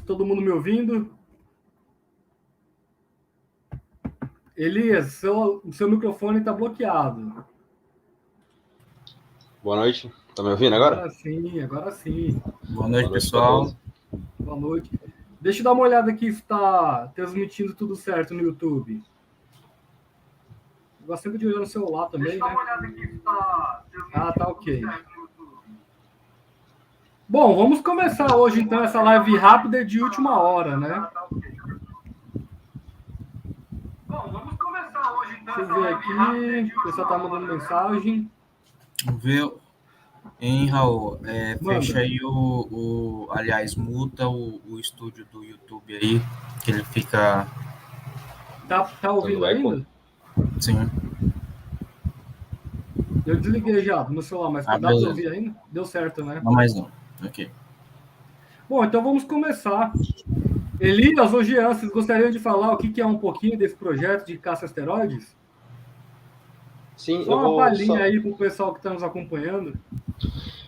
todo mundo me ouvindo? Elias, o seu microfone está bloqueado. Boa noite. Tá me ouvindo agora? Agora sim. Boa noite, pessoal. Boa noite. Deixa eu dar uma olhada aqui se está transmitindo tudo certo no YouTube. Eu gosto sempre de olhar no celular também, né? Deixa eu dar uma olhada aqui se está transmitindo tá ok. Tudo certo no YouTube. Bom, vamos começar hoje então essa live rápida de última hora, né? Bom, vamos começar hoje então. Deixa eu ver aqui. O pessoal tá mandando mensagem. Vamos ver. Hein, Raul? Fecha aí aliás, muta o estúdio do YouTube aí, que ele fica... Tá ouvindo ainda? Sim. Eu desliguei já no celular, mas dá para ouvir ainda? Deu certo, né? Não, mais não. Ok. Bom, então vamos começar. Elias ou Jean, vocês gostariam de falar o que é um pouquinho desse projeto de caça a asteroides? Sim, só uma palhinha aí para o pessoal que está nos acompanhando.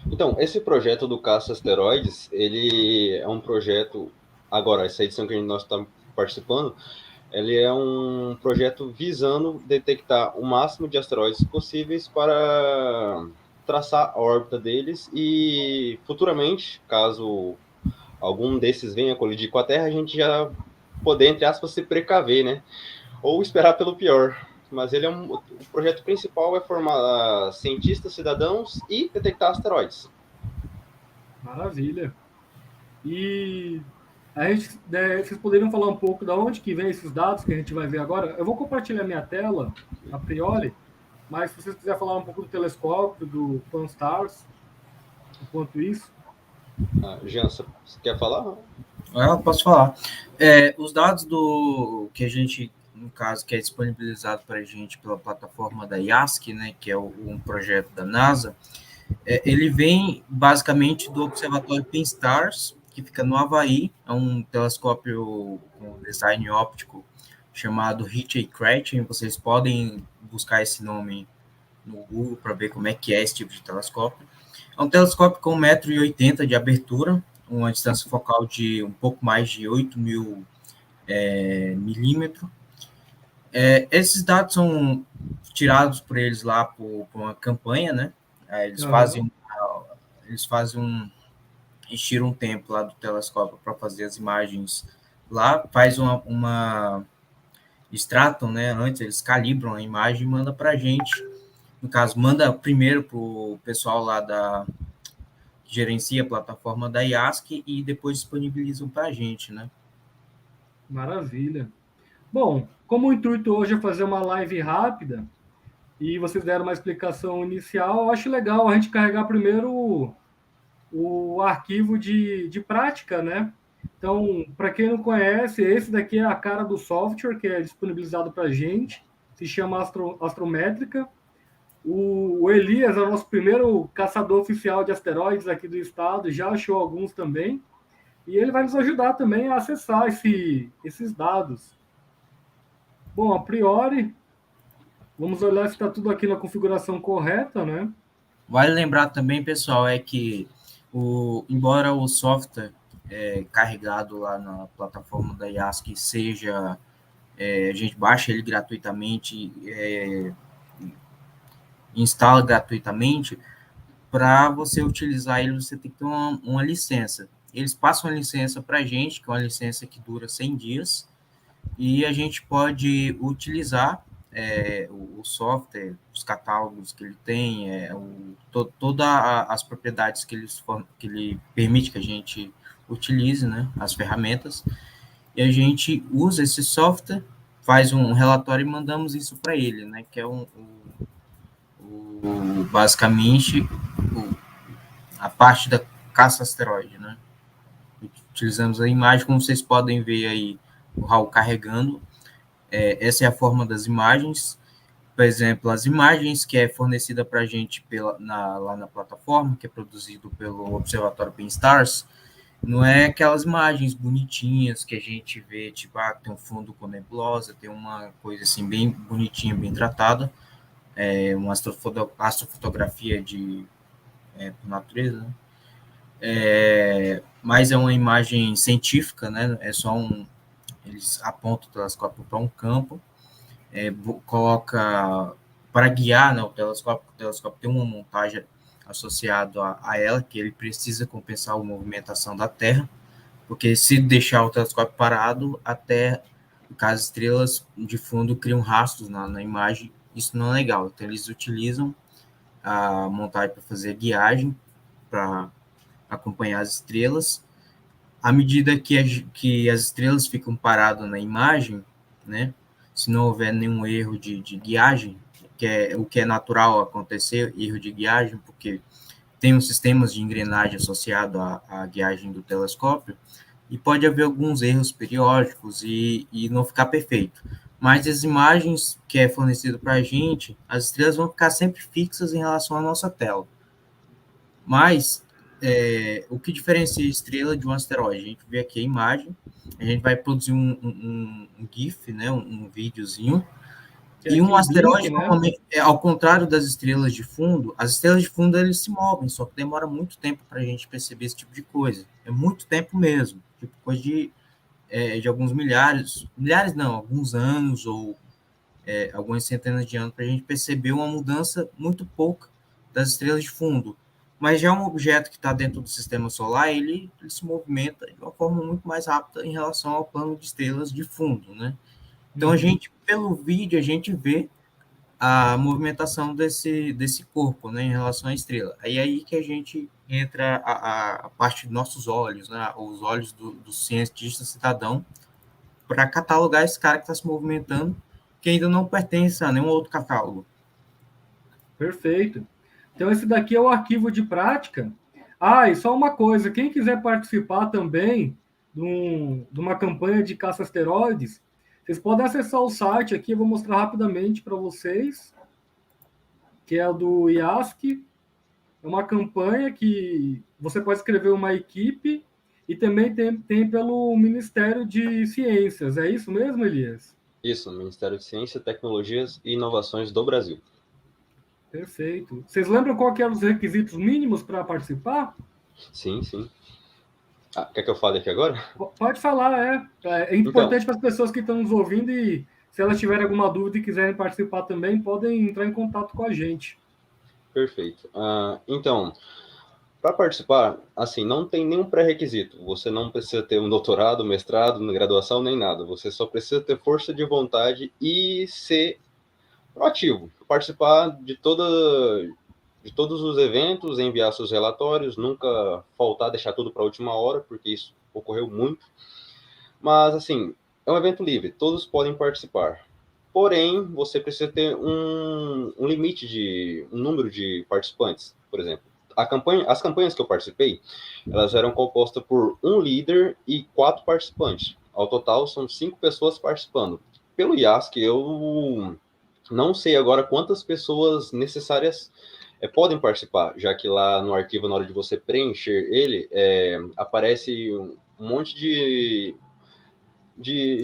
Então, esse projeto do Caça Asteroides, ele é um projeto, agora, essa edição que nós estamos participando, ele é um projeto visando detectar o máximo de asteroides possíveis para traçar a órbita deles e, futuramente, caso algum desses venha colidir com a Terra, a gente já poder, entre aspas, se precaver, né? Ou esperar pelo pior. Mas ele o projeto principal é formar cientistas, cidadãos e detectar asteroides. Maravilha. E vocês poderiam falar um pouco de onde que vem esses dados que a gente vai ver agora? Eu vou compartilhar minha tela, a priori, mas se vocês quiserem falar um pouco do telescópio, do Pan-STARRS, enquanto isso. Jean, você quer falar? Eu posso falar. Os dados que a gente, no caso, que é disponibilizado para a gente pela plataforma da IASC, né, que é um projeto da NASA, ele vem basicamente do Observatório Pan-STARRS, que fica no Havaí, é um telescópio com design óptico chamado Ritchey-Chrétien. Vocês podem buscar esse nome no Google para ver como é que é esse tipo de telescópio. É um telescópio com 1,80 m de abertura, uma distância focal de um pouco mais de 8.000 milímetros. Esses dados são tirados por eles lá por uma campanha, né? Eles tiram um tempo lá do telescópio para fazer as imagens lá, faz extratam, né? Antes eles calibram a imagem e mandam para a gente. No caso, manda primeiro para o pessoal lá que gerencia a plataforma da IASC e depois disponibilizam para a gente, né? Maravilha. Bom, como o intuito hoje é fazer uma live rápida e vocês deram uma explicação inicial, eu acho legal a gente carregar primeiro o arquivo de prática, né? Então, para quem não conhece, esse daqui é a cara do software que é disponibilizado para a gente, se chama Astrométrica. O Elias é o nosso primeiro caçador oficial de asteroides aqui do estado, já achou alguns também, e ele vai nos ajudar também a acessar esses dados. Bom, a priori, vamos olhar se está tudo aqui na configuração correta, né? Vale lembrar também, pessoal, que embora o software carregado lá na plataforma da IASC seja, a gente baixa ele gratuitamente, instala gratuitamente, para você utilizar ele, você tem que ter uma licença. Eles passam a licença para a gente, que é uma licença que dura 100 dias, e a gente pode utilizar o software, os catálogos que ele tem, todas as propriedades que ele permite que a gente utilize, né, as ferramentas, e a gente usa esse software, faz um relatório e mandamos isso para ele, né, que é basicamente a parte da caça asteroide, né. Utilizamos a imagem, como vocês podem ver aí, o Raul carregando. Essa é a forma das imagens. Por exemplo, as imagens que é fornecida para a gente lá na plataforma, que é produzido pelo Observatório Pan-STARRS, não é aquelas imagens bonitinhas que a gente vê, tipo, tem um fundo com nebulosa, tem uma coisa assim bem bonitinha, bem tratada, uma astrofotografia por natureza, né? mas é uma imagem científica, né? É só eles apontam o telescópio para um campo, coloca para guiar, né, o telescópio tem uma montagem associada a ela, que ele precisa compensar a movimentação da Terra, porque se deixar o telescópio parado, a Terra, no caso, as estrelas de fundo criam rastros na imagem, isso não é legal. Então, eles utilizam a montagem para fazer guiagem, para acompanhar as estrelas. À medida que as estrelas ficam paradas na imagem, né, se não houver nenhum erro de guiagem, o que é natural acontecer, erro de guiagem, porque tem uns sistemas de engrenagem associado à guiagem do telescópio, e pode haver alguns erros periódicos e não ficar perfeito. Mas as imagens que é fornecido para a gente, as estrelas vão ficar sempre fixas em relação à nossa tela. Mas o que diferencia a estrela de um asteroide? A gente vê aqui a imagem, a gente vai produzir um GIF, né, um videozinho, e um asteroide, né? normalmente, ao contrário das estrelas de fundo, as estrelas de fundo eles se movem, só que demora muito tempo para a gente perceber esse tipo de coisa. É muito tempo mesmo, tipo coisa de alguns milhares não, alguns anos ou algumas centenas de anos para a gente perceber uma mudança muito pouca das estrelas de fundo. Mas já um objeto que está dentro do sistema solar, ele se movimenta de uma forma muito mais rápida em relação ao plano de estrelas de fundo, né? Então, a gente, pelo vídeo, a gente vê a movimentação desse corpo, né, em relação à estrela. Aí que a gente entra a parte dos nossos olhos, né, os olhos do cientista cidadão, para catalogar esse cara que está se movimentando, que ainda não pertence a nenhum outro catálogo. Perfeito. Então, esse daqui é o arquivo de prática. E só uma coisa, quem quiser participar também de uma campanha de caça asteroides, vocês podem acessar o site aqui, eu vou mostrar rapidamente para vocês, que é o do IASC. É uma campanha que você pode escrever uma equipe e também tem pelo Ministério de Ciências. É isso mesmo, Elias? Isso, Ministério de Ciência, Tecnologias e Inovações do Brasil. Perfeito. Vocês lembram qual que eram os requisitos mínimos para participar? Sim, sim. Quer que eu fale aqui agora? Pode falar, é importante para as pessoas que estão nos ouvindo e se elas tiverem alguma dúvida e quiserem participar também, podem entrar em contato com a gente. Perfeito. Então, para participar, assim, não tem nenhum pré-requisito. Você não precisa ter um doutorado, mestrado, graduação, nem nada. Você só precisa ter força de vontade e ser proativo. Participar de todos os eventos, enviar seus relatórios, nunca faltar, deixar tudo para a última hora, porque isso ocorreu muito. Mas, assim, é um evento livre, todos podem participar. Porém, você precisa ter um limite um número de participantes, por exemplo. As campanhas que eu participei, elas eram compostas por um líder e 4 participantes. Ao total, são 5 pessoas participando. Pelo IASC, eu não sei agora quantas pessoas necessárias podem participar, já que lá no arquivo, na hora de você preencher ele, aparece um monte de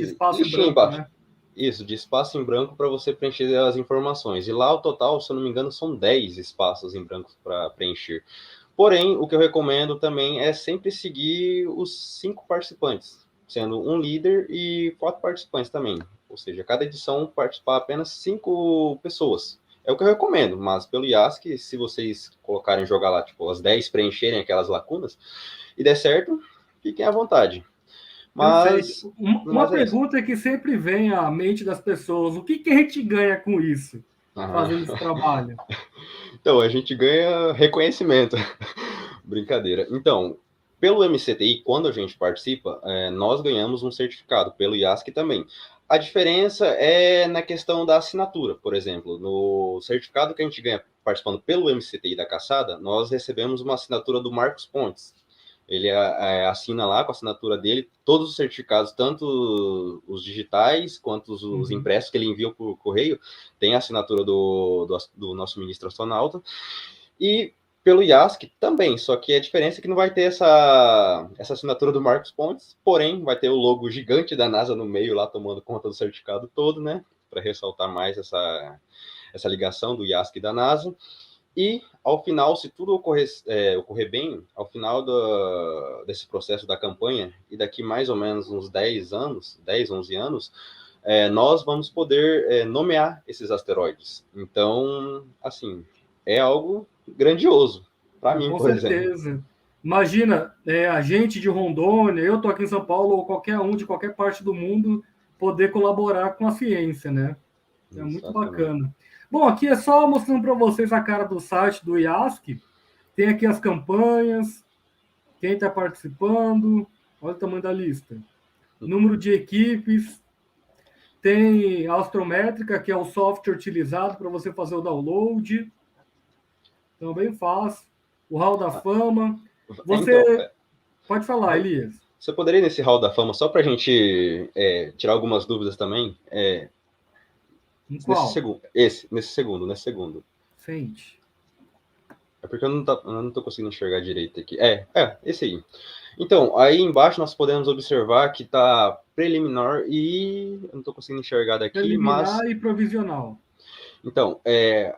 Espaço em listinha branco, embaixo. né? Isso, de espaço em branco para você preencher as informações. E lá, o total, se eu não me engano, são 10 espaços em branco para preencher. Porém, o que eu recomendo também é sempre seguir os 5 participantes, sendo um líder e 4 participantes também. Ou seja, cada edição participar apenas 5 pessoas. É o que eu recomendo, mas pelo IASC, se vocês colocarem jogar lá, tipo, as 10 preencherem aquelas lacunas e der certo, fiquem à vontade. Mas, Perfeito. Uma pergunta que sempre vem à mente das pessoas: o que a gente ganha com isso, fazendo esse trabalho? Então, a gente ganha reconhecimento. Brincadeira. Então, pelo MCTI, quando a gente participa, nós ganhamos um certificado, pelo IASC também. A diferença é na questão da assinatura, por exemplo. No certificado que a gente ganha participando pelo MCTI da caçada, nós recebemos uma assinatura do Marcos Pontes. Ele assina lá com a assinatura dele todos os certificados, tanto os digitais quanto os impressos que ele envia por correio, tem a assinatura do nosso ministro astronauta. E pelo IASC também, só que a diferença é que não vai ter essa assinatura do Marcos Pontes, porém vai ter o logo gigante da NASA no meio lá tomando conta do certificado todo, né? Para ressaltar mais essa ligação do IASC e da NASA. E, ao final, se tudo ocorrer bem, ao final desse processo da campanha, e daqui mais ou menos uns 10 anos, 10, 11 anos, nós vamos poder nomear esses asteroides. Então, assim, é algo grandioso, para mim, Com por exemplo. certeza. Imagina, a gente de Rondônia, eu estou aqui em São Paulo, ou qualquer um de qualquer parte do mundo, poder colaborar com a ciência, né? É muito Exatamente. bacana. Bom, aqui é só mostrando para vocês a cara do site do IASC. Tem aqui as campanhas, quem está participando, olha o tamanho da lista. Número de equipes, tem a Astrométrica, que é o software utilizado para você fazer o download. Então, bem fácil. O Hall da Fama. Você Então, pode falar, Elias. você poderia ir nesse Hall da Fama só para a gente tirar algumas dúvidas também? Em qual? Nesse segundo. Sente. É porque eu não tô conseguindo enxergar direito aqui. Esse aí. Então, aí embaixo nós podemos observar que está preliminar e eu não estou conseguindo enxergar daqui, Preliminar mas... e provisional. Então,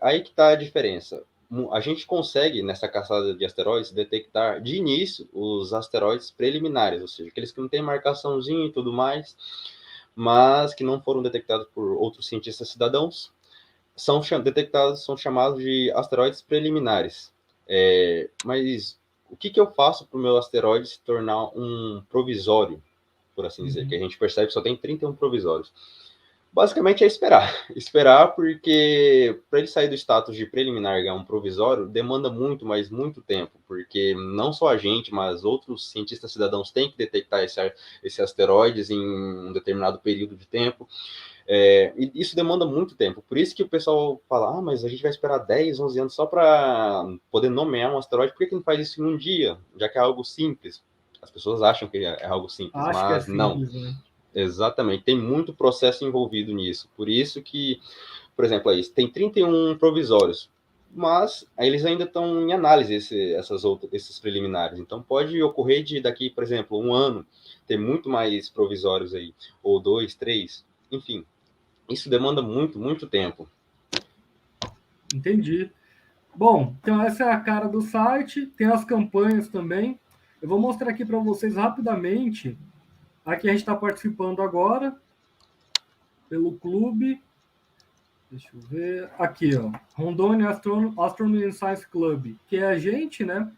aí que está a diferença. A gente consegue, nessa caçada de asteroides, detectar de início os asteroides preliminares, ou seja, aqueles que não têm marcaçãozinha e tudo mais, mas que não foram detectados por outros cientistas cidadãos, são chamados de asteroides preliminares. Mas o que eu faço para o meu asteroide se tornar um provisório, por assim dizer, que a gente percebe que só tem 31 provisórios? Basicamente é esperar, porque para ele sair do status de preliminar e ganhar um provisório, demanda muito, mas muito tempo, porque não só a gente, mas outros cientistas cidadãos têm que detectar esse asteroides em um determinado período de tempo. E isso demanda muito tempo. Por isso que o pessoal fala, mas a gente vai esperar 10, 11 anos só para poder nomear um asteroide. Por que não faz isso em um dia, já que é algo simples? As pessoas acham que é algo simples, Acho que é mas não. simples, né? Exatamente, tem muito processo envolvido nisso. Por isso que, por exemplo, aí, tem 31 provisórios, mas eles ainda estão em análise, esses preliminares. Então, pode ocorrer daqui, por exemplo, um ano, ter muito mais provisórios aí, ou 2, 3, enfim. Isso demanda muito, muito tempo. Entendi. Bom, então essa é a cara do site, tem as campanhas também. Eu vou mostrar aqui para vocês rapidamente. Aqui a gente está participando agora pelo clube. Deixa eu ver. Aqui, ó. Rondônia Astronomy and Science Club, que é a gente, né?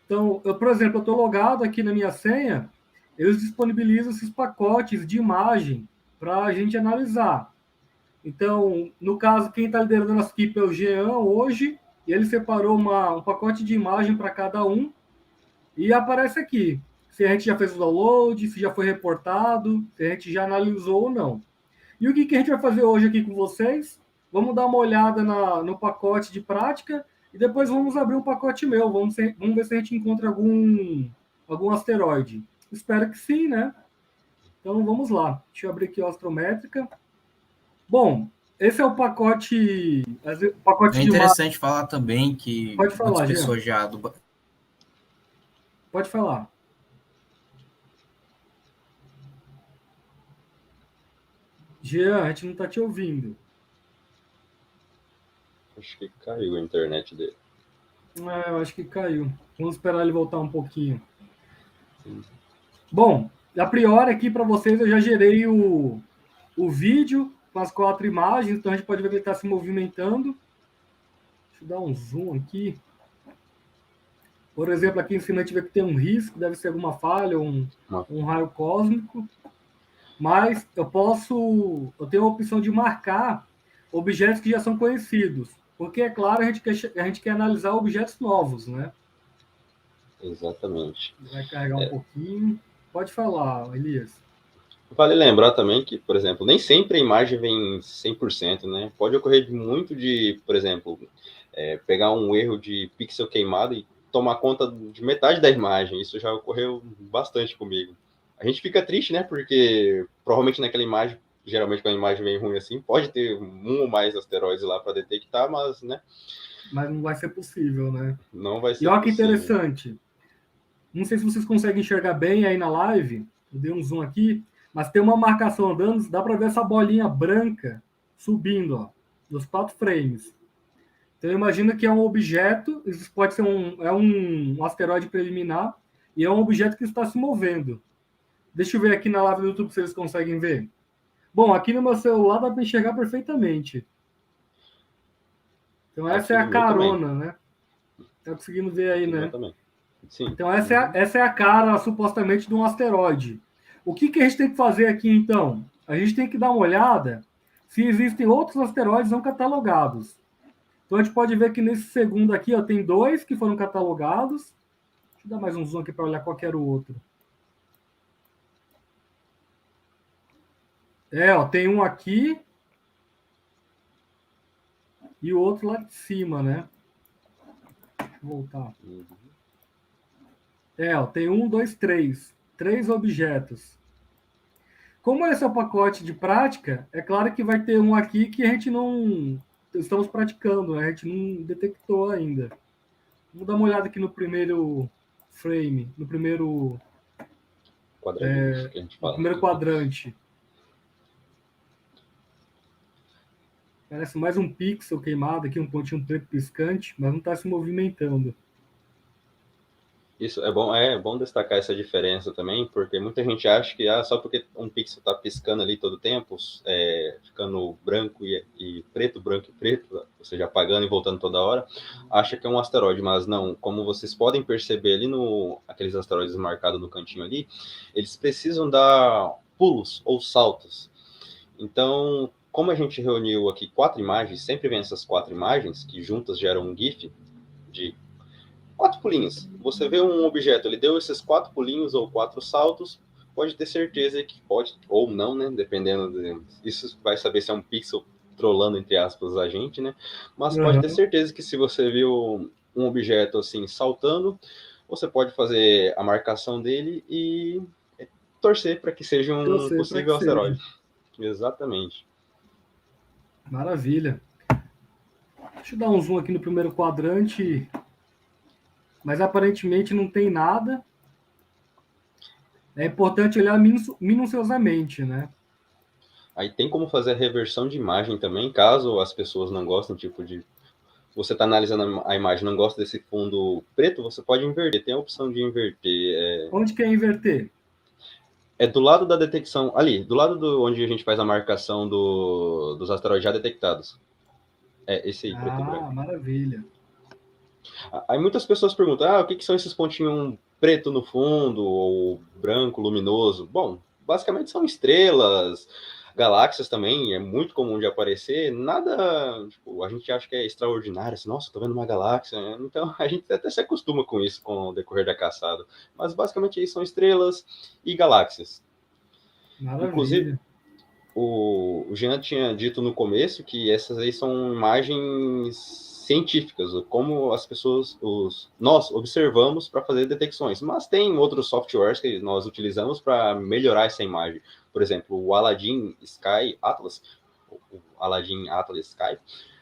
Então, por exemplo, eu estou logado aqui na minha senha, eles disponibilizam esses pacotes de imagem para a gente analisar. Então, no caso, quem está liderando a nossa equipe é o Jean hoje, e ele separou um pacote de imagem para cada um, e aparece aqui se a gente já fez o download, se já foi reportado, se a gente já analisou ou não. E o que a gente vai fazer hoje aqui com vocês? Vamos dar uma olhada no pacote de prática e depois vamos abrir um pacote meu. Vamos ver se a gente encontra algum asteroide. Espero que sim, né? Então vamos lá. Deixa eu abrir aqui a astrométrica. Bom, esse é o pacote É interessante falar também que Pode falar, muitas pessoas Jean. já... Pode falar. Jean, a gente não está te ouvindo. Acho que caiu a internet dele. Eu acho que caiu. Vamos esperar ele voltar um pouquinho. Bom, a priori aqui para vocês eu já gerei o vídeo com as 4 imagens, então a gente pode ver que ele está se movimentando. Deixa eu dar um zoom aqui. Por exemplo, aqui em cima a gente vê que tem um risco, deve ser alguma falha, um raio cósmico. Mas eu tenho a opção de marcar objetos que já são conhecidos. Porque, é claro, a gente quer analisar objetos novos, né? Exatamente. Vai carregar um pouquinho. Pode falar, Elias. Vale lembrar também que, por exemplo, nem sempre a imagem vem 100%, né? Pode ocorrer muito de, por exemplo, pegar um erro de pixel queimado e tomar conta de metade da imagem. Isso já ocorreu bastante comigo. A gente fica triste, né? Porque provavelmente naquela imagem, geralmente quando a imagem vem ruim assim, pode ter um ou mais asteroides lá para detectar, mas, né? Mas não vai ser possível, né? Não vai ser E olha que possível. interessante. Não sei se vocês conseguem enxergar bem aí na live. Eu dei um zoom aqui. Mas tem uma marcação andando, dá para ver essa bolinha branca subindo, ó, dos 4 frames. Então, imagina que é um objeto, isso pode ser um asteroide preliminar, e é um objeto que está se movendo. Deixa eu ver aqui na live do YouTube se eles conseguem ver. Bom, aqui no meu celular dá para enxergar perfeitamente. Então, essa Aqui é no a meu também. carona, né? Tá conseguindo ver aí, Aqui no meu né? também. Sim. Então, essa é a cara, supostamente, de um asteroide. O que, que a gente tem que fazer aqui, então? A gente tem que dar uma olhada se existem outros asteroides não catalogados. Então, a gente pode ver que nesse segundo aqui, ó, tem 2 que foram catalogados. Deixa eu dar mais um zoom aqui para olhar qual que era o outro. Ó, tem um aqui e o outro lá de cima, né? Deixa eu voltar. Ó, tem 1, 2, 3. 3 objetos. Como esse é o pacote de prática, é claro que vai ter um aqui que a gente não estamos praticando, né? A gente não detectou ainda. Vamos dar uma olhada aqui no primeiro frame, no primeiro Quadradinhos que a gente no fala. primeiro quadrante. Parece mais um pixel queimado aqui, um pontinho preto piscante, mas não está se movimentando. Isso é bom destacar essa diferença também, porque muita gente acha que só porque um pixel está piscando ali todo o tempo, ficando branco e preto, branco e preto, ou seja, apagando e voltando toda hora, acha que é um asteroide, mas não. Como vocês podem perceber ali aqueles asteroides marcados no cantinho ali, eles precisam dar pulos ou saltos. Então, como a gente reuniu aqui 4 imagens, sempre vem essas 4 imagens, que juntas geram um GIF de 4 pulinhos. Você vê um objeto, ele deu esses 4 pulinhos ou 4 saltos, pode ter certeza que pode, ou não, né? Dependendo isso vai saber se é um pixel trollando, entre aspas, a gente, né? Mas pode ter certeza que se você viu um objeto assim saltando, você pode fazer a marcação dele e torcer para que seja um possível asteroide. Exatamente. Maravilha. Deixa eu dar um zoom aqui no primeiro quadrante, mas aparentemente não tem nada. É importante olhar minuciosamente, né? Aí tem como fazer a reversão de imagem também, caso as pessoas não gostem, tipo de... Você está analisando a imagem, não gosta desse fundo preto, você pode inverter, tem a opção de inverter. Onde que é inverter? É do lado da detecção, ali, do lado onde a gente faz a marcação dos asteroides já detectados. É esse aí, preto e branco. Maravilha. Aí muitas pessoas perguntam, o que são esses pontinhos preto no fundo, ou branco, luminoso? Bom, basicamente são estrelas, galáxias também, é muito comum de aparecer, nada, tipo, a gente acha que é extraordinário, assim, nossa, tô vendo uma galáxia, então a gente até se acostuma com isso com o decorrer da caçada, mas basicamente aí são estrelas e galáxias. Maravilha. Inclusive, o Jean tinha dito no começo que essas aí são imagens científicas, como as pessoas, nós observamos para fazer detecções, mas tem outros softwares que nós utilizamos para melhorar essa imagem. Por exemplo, o Aladdin Sky Atlas, o Aladdin Atlas Sky,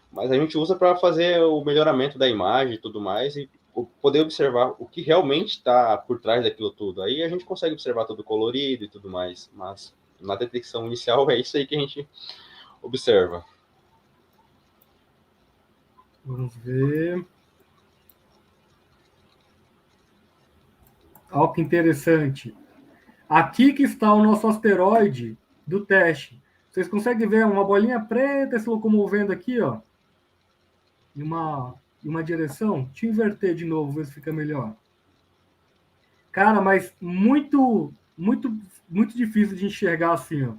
mas a gente usa para fazer o melhoramento da imagem e tudo mais, e poder observar o que realmente está por trás daquilo tudo. Aí a gente consegue observar tudo colorido e tudo mais, mas na detecção inicial é isso aí que a gente observa. Vamos ver. Olha que interessante. Aqui que está o nosso asteroide do teste. Vocês conseguem ver uma bolinha preta se locomovendo aqui, ó, em uma direção? Deixa eu inverter de novo, ver se fica melhor. Cara, mas muito difícil de enxergar assim, ó.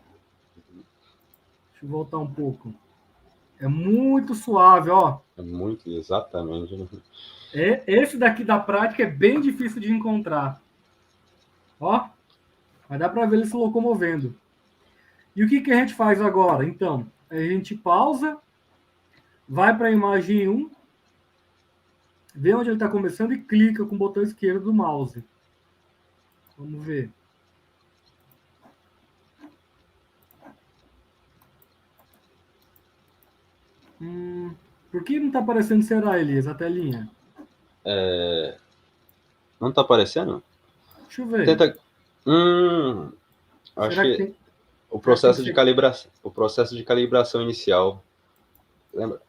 Deixa eu voltar um pouco. É muito suave, ó. É muito, exatamente. Esse daqui da prática é bem difícil de encontrar. Ó, mas dá para ver ele se locomovendo. E o que, que a gente faz agora? Então, a gente pausa, vai para a imagem 1, vê onde ele está começando e clica com o botão esquerdo do mouse. Vamos ver. Por que não está aparecendo será, Elias, a telinha? Não está aparecendo? Deixa eu ver. Tenta... acho que tem... o processo de calibração inicial. Lembra?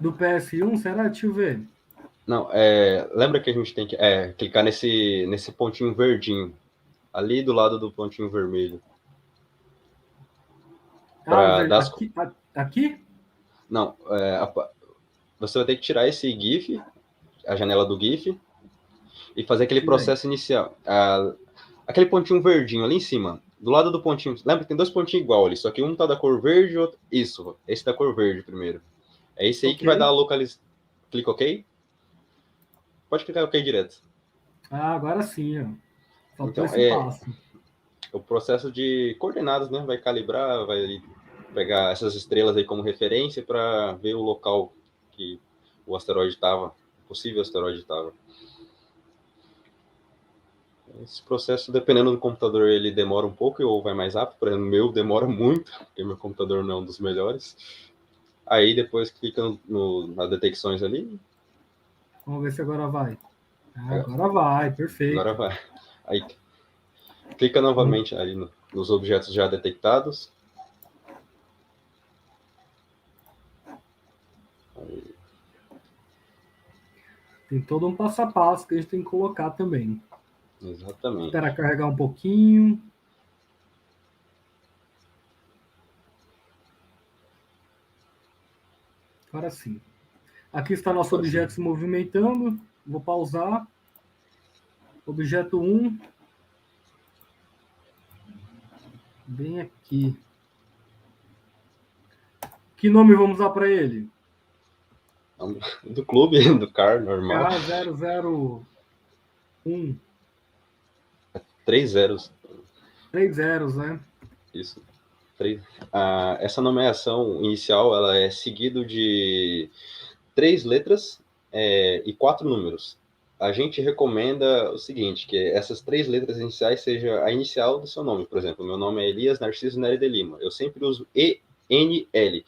Do PS1, será? Deixa eu ver. Não, lembra que a gente tem que clicar nesse pontinho verdinho, ali do lado do pontinho vermelho. Aqui? Aqui? Não, você vai ter que tirar esse GIF, a janela do GIF, e fazer aquele processo inicial. Aquele pontinho verdinho ali em cima, do lado do pontinho. Lembra que tem 2 pontinhos igual ali, só que um tá da cor verde e outro. Isso, esse da cor verde primeiro. É esse aí que vai dar a localização. Clica OK? Pode clicar OK direto. Agora sim, ó. Faltou Então, esse passo. O processo de coordenadas, né? Vai calibrar, vai pegar essas estrelas aí como referência para ver o local que o asteroide estava, o possível asteroide estava. Esse processo, dependendo do computador, ele demora um pouco ou vai mais rápido. Por exemplo, o meu demora muito, porque meu computador não é um dos melhores. Aí depois clica nas detecções ali. Vamos ver se agora vai. Agora vai, perfeito. Agora vai. Aí clica novamente ali nos objetos já detectados. Aí. Tem todo um passo a passo que a gente tem que colocar também. Exatamente. Espera carregar um pouquinho. Agora sim. Aqui está nosso objeto se movimentando. Vou pausar. Objeto 1. Bem aqui. Que nome vamos dar para ele? Do clube, do car, normal. K001. 3 zeros. 3 zeros, né? Isso. Essa nomeação inicial ela é seguido de 3 letras e 4 números. A gente recomenda o seguinte, que essas 3 letras iniciais seja a inicial do seu nome. Por exemplo, meu nome é Elias Narciso Nery de Lima. Eu sempre uso ENL.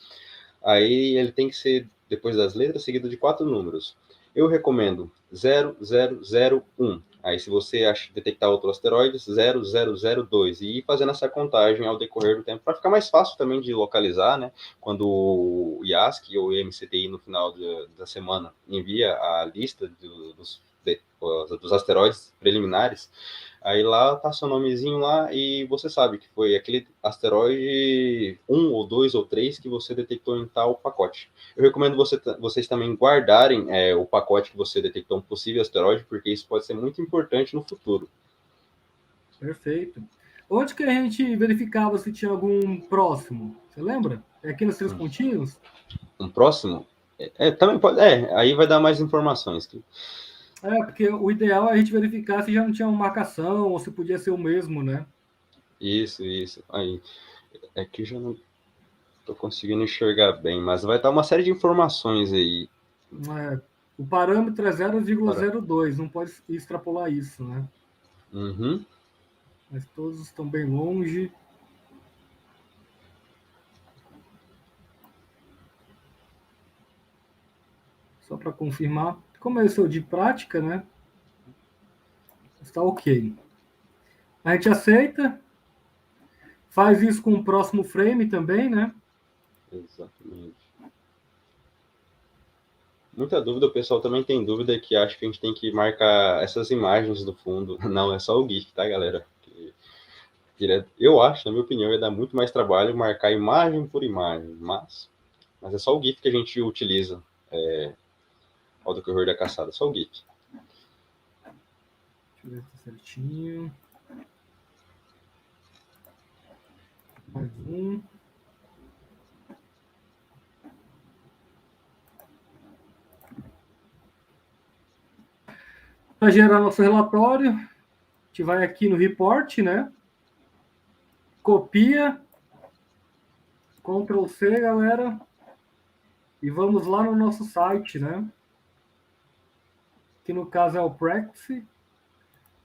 Aí ele tem que ser, depois das letras, seguido de 4 números. Eu recomendo 0001. Aí, se você detectar outro asteroide, 0002. E ir fazendo essa contagem ao decorrer do tempo, para ficar mais fácil também de localizar, né? Quando o IASC ou o MCTI, no final da semana, envia a lista dos asteroides preliminares, aí lá tá seu nomezinho lá e você sabe que foi aquele asteroide 1 ou 2 ou 3 que você detectou em tal pacote. Eu recomendo vocês também guardarem o pacote que você detectou um possível asteroide, porque isso pode ser muito importante no futuro. Perfeito. Onde que a gente verificava se tinha algum próximo? Você lembra? É aqui nos 3 pontinhos? Um próximo? Também pode. Aí vai dar mais informações. Porque o ideal é a gente verificar se já não tinha uma marcação ou se podia ser o mesmo, né? Isso. Aí. É que já não tô conseguindo enxergar bem, mas vai estar uma série de informações aí. O parâmetro é 0,02, não pode extrapolar isso, né? Uhum. Mas todos estão bem longe. Só para confirmar. Como esse é o de prática, né? Está ok. A gente aceita. Faz isso com o próximo frame também, né? Exatamente. Muita dúvida, o pessoal também tem dúvida que acha que a gente tem que marcar essas imagens do fundo. Não, é só o GIF, tá, galera? Eu acho, na minha opinião, ia dar muito mais trabalho marcar imagem por imagem, mas é só o GIF que a gente utiliza ao decorrer da caçada, só o GIF. Deixa eu ver se tá certinho. Mais um. Para gerar nosso relatório, a gente vai aqui no report, né? Copia, Ctrl C, galera, e vamos lá no nosso site, né? Que no caso é o Practice.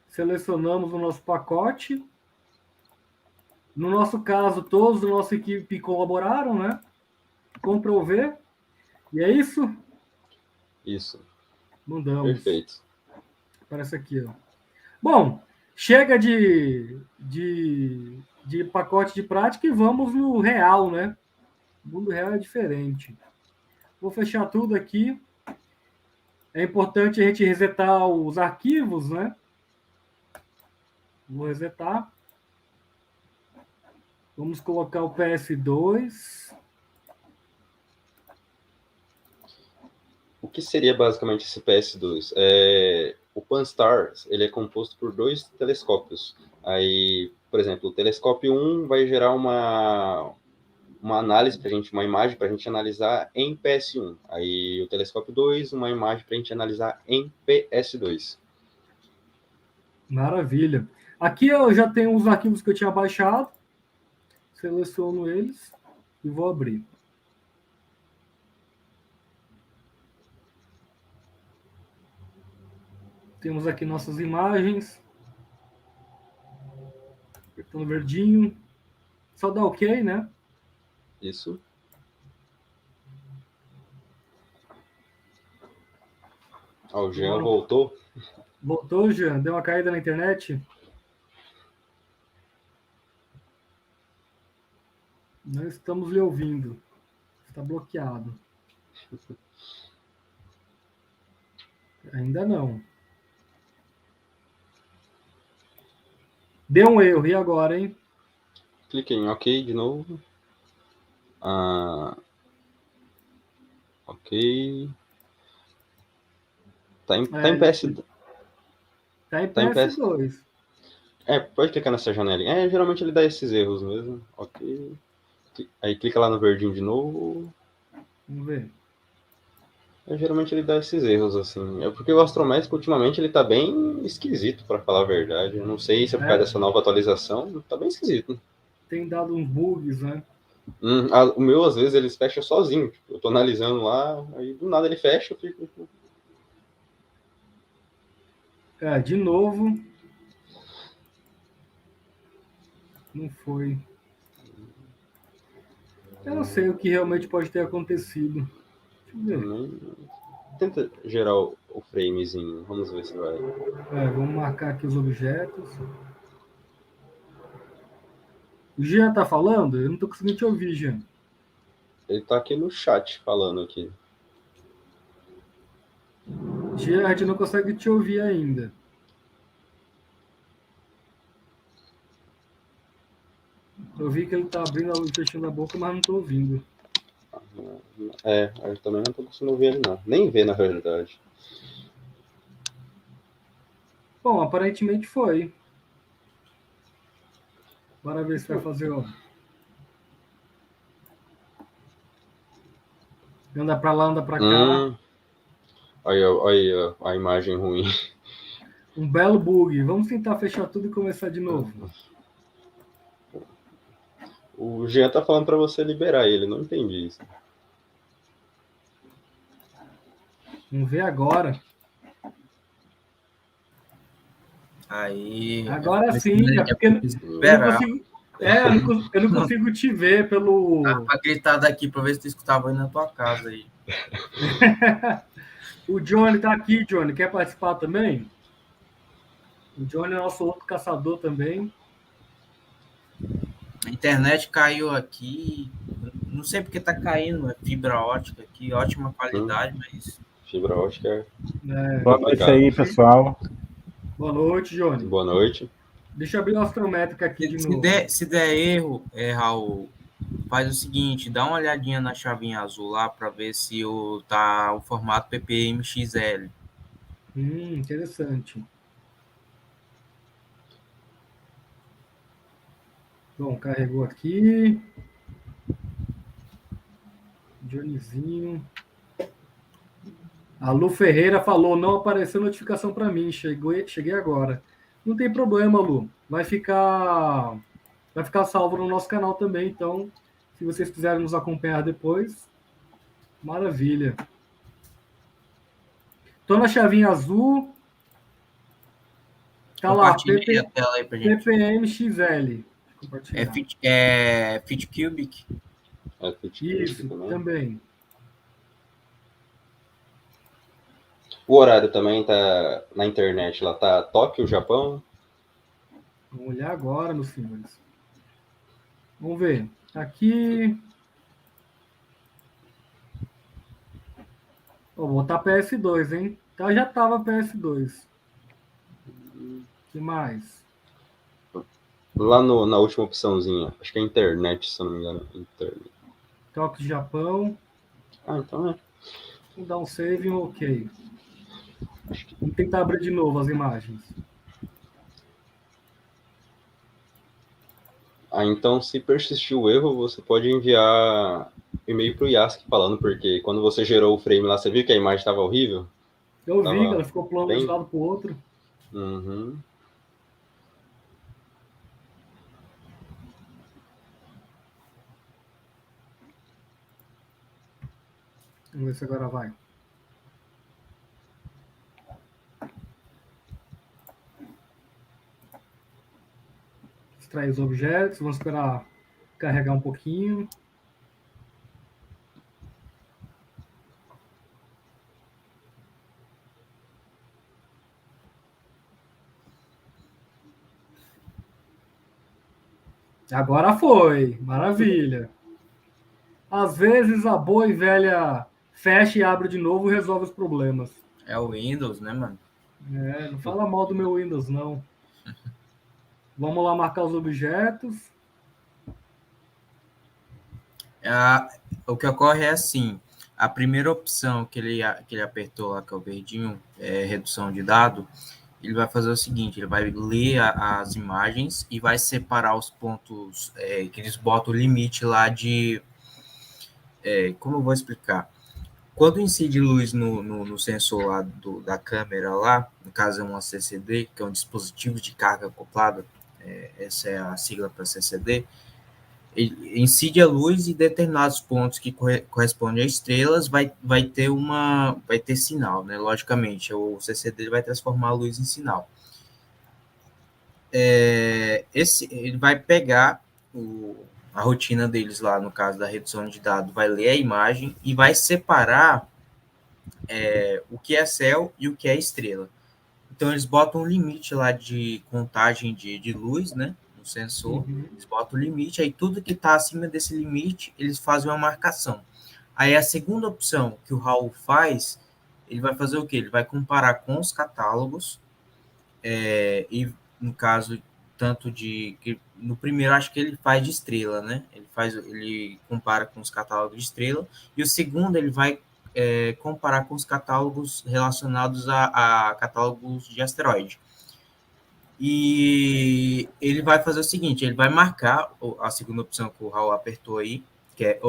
Selecionamos o nosso pacote. No nosso caso, todos da nossa equipe colaboraram, né? Ctrl V. E é isso? Isso. Mandamos. Perfeito. Aparece aqui, ó. Bom, chega de pacote de prática e vamos no real, né? O mundo real é diferente. Vou fechar tudo aqui. É importante a gente resetar os arquivos, né? Vou resetar. Vamos colocar o PS2. O que seria basicamente esse PS2? O Pan-STARR, ele é composto por 2 telescópios. Aí, por exemplo, o telescópio 1 vai gerar uma análise para a gente, uma imagem para a gente analisar em PS1. Aí o telescópio 2, uma imagem para a gente analisar em PS2. Maravilha. Aqui eu já tenho os arquivos que eu tinha baixado. Seleciono eles e vou abrir. Temos aqui nossas imagens. Apertando verdinho. Só dá OK, né? Isso. O Jean voltou. Voltou, Jean? Deu uma caída na internet? Não estamos lhe ouvindo. Está bloqueado. Ainda não. Deu um erro. E agora, hein? Cliquei em OK de novo. OK. Tá em PS2. Tá em PS2. Pode clicar nessa janelinha. Geralmente ele dá esses erros mesmo. OK. Aí clica lá no verdinho de novo. Vamos ver. Geralmente ele dá esses erros, assim. É porque o Astrométrico, ultimamente, ele tá bem esquisito, para falar a verdade. Eu não sei se é por causa dessa nova atualização. Tá bem esquisito. Tem dado uns bugs, né? O meu, às vezes, ele fecha sozinho. Tipo, eu tô analisando lá, aí do nada ele fecha, eu fico... De novo. Não foi. Eu não sei o que realmente pode ter acontecido. Deixa eu ver. Tenta gerar o framezinho. Vamos ver se vai. Vamos marcar aqui os objetos. O Jean tá falando? Eu não tô conseguindo te ouvir, Jean. Ele tá aqui no chat falando aqui. Jean, a gente não consegue te ouvir ainda. Eu vi que ele tá abrindo e fechando a boca, mas não tô ouvindo. Eu também não tô conseguindo ouvir ele, não. Nem ver, na realidade. Bom, aparentemente foi. Bora ver se vai fazer, ó. Anda pra lá, anda pra cá. Olha a imagem ruim. Um belo bug. Vamos tentar fechar tudo e começar de novo. O Jean tá falando para você liberar ele, não entendi isso. Vamos ver agora. Aí. Agora sim, porque eu não consigo te ver pelo. Pra gritar daqui para ver se tu escutava aí na tua casa aí. O Johnny tá aqui, Johnny. Quer participar também? O Johnny é nosso outro caçador também. A internet caiu aqui. Não sei porque tá caindo, é fibra ótica aqui, ótima qualidade, mas. Fibra ótica Boa noite aí, pessoal. Boa noite, Johnny. Boa noite. Deixa eu abrir a astrométrica aqui de novo. Se der erro, Raul, faz o seguinte, dá uma olhadinha na chavinha azul lá para ver se tá o formato PPM-XL. Interessante. Bom, carregou aqui. Johnnyzinho. A Lu Ferreira falou, não apareceu notificação para mim, cheguei agora. Não tem problema, Lu. Vai ficar salvo no nosso canal também, então, se vocês quiserem nos acompanhar depois, maravilha. Tô na chavinha azul. Tá lá, Compartilha a tela aí pra gente. PPM-XL. É Fit Cubic? Isso, também. O horário também tá na internet, lá tá Tóquio, Japão. Vamos olhar agora, meus senhores. Vamos ver. Aqui. Vou botar PS2, hein? Então já tava PS2. Que mais? Lá na última opçãozinha, acho que é internet, se eu não me engano. Internet. Toque de Japão. Então é. Vamos dar um save e um OK. Vamos tentar abrir de novo as imagens. Então, se persistir o erro, você pode enviar e-mail pro Yask falando, porque quando você gerou o frame lá, você viu que a imagem estava horrível? Eu vi que ela ficou pulando bem... de um lado pro outro. Uhum. Vamos ver se agora vai. Extrair os objetos. Vamos esperar carregar um pouquinho. Agora foi. Maravilha. Às vezes a boa e velha fecha e abre de novo e resolve os problemas. É o Windows, né, mano? Não fala mal do meu Windows, não. Vamos lá marcar os objetos. O que ocorre é assim, a primeira opção que ele apertou lá, que é o verdinho, é redução de dado, ele vai fazer o seguinte, ele vai ler as imagens e vai separar os pontos que eles botam o limite lá de... como eu vou explicar? Quando incide luz no sensor lá da câmera lá, no caso é uma CCD, que é um dispositivo de carga acoplada, essa é a sigla para CCD, ele incide a luz e determinados pontos que correspondem a estrelas vai ter sinal, né? Logicamente, o CCD vai transformar a luz em sinal. Ele vai pegar a rotina deles lá, no caso da redução de dados, vai ler a imagem e vai separar o que é céu e o que é estrela. Então, eles botam um limite lá de contagem de luz, né? No sensor. Eles botam o limite, aí tudo que está acima desse limite, eles fazem uma marcação. Aí, a segunda opção que o Raul faz, ele vai fazer o quê? Ele vai comparar com os catálogos, e no caso, tanto de... No primeiro, acho que ele faz de estrela, né? Ele compara com os catálogos de estrela. E o segundo, ele vai comparar com os catálogos relacionados a catálogos de asteroide. E ele vai fazer o seguinte, ele vai marcar a segunda opção que o Raul apertou aí, que é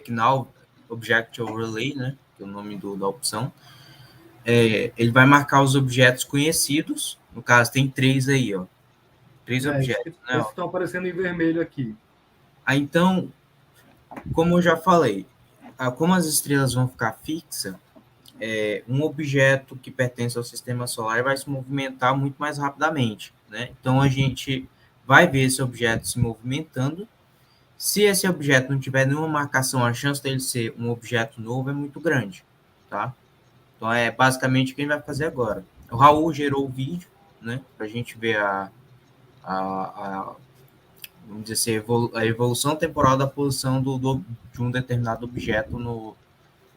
Knowledge Object Overlay, né, que é o nome da opção. Ele vai marcar os objetos conhecidos, no caso tem 3 aí, ó. 3 objetos, né? Esses estão aparecendo em vermelho aqui. Aí, então, como eu já falei, como as estrelas vão ficar fixas, um objeto que pertence ao sistema solar vai se movimentar muito mais rapidamente, né? Então, a gente vai ver esse objeto se movimentando. Se esse objeto não tiver nenhuma marcação, a chance dele ser um objeto novo é muito grande, tá? Então, é basicamente o que a gente vai fazer agora. O Raul gerou o vídeo, né? Para a gente ver vamos dizer assim, a evolução temporal da posição de um determinado objeto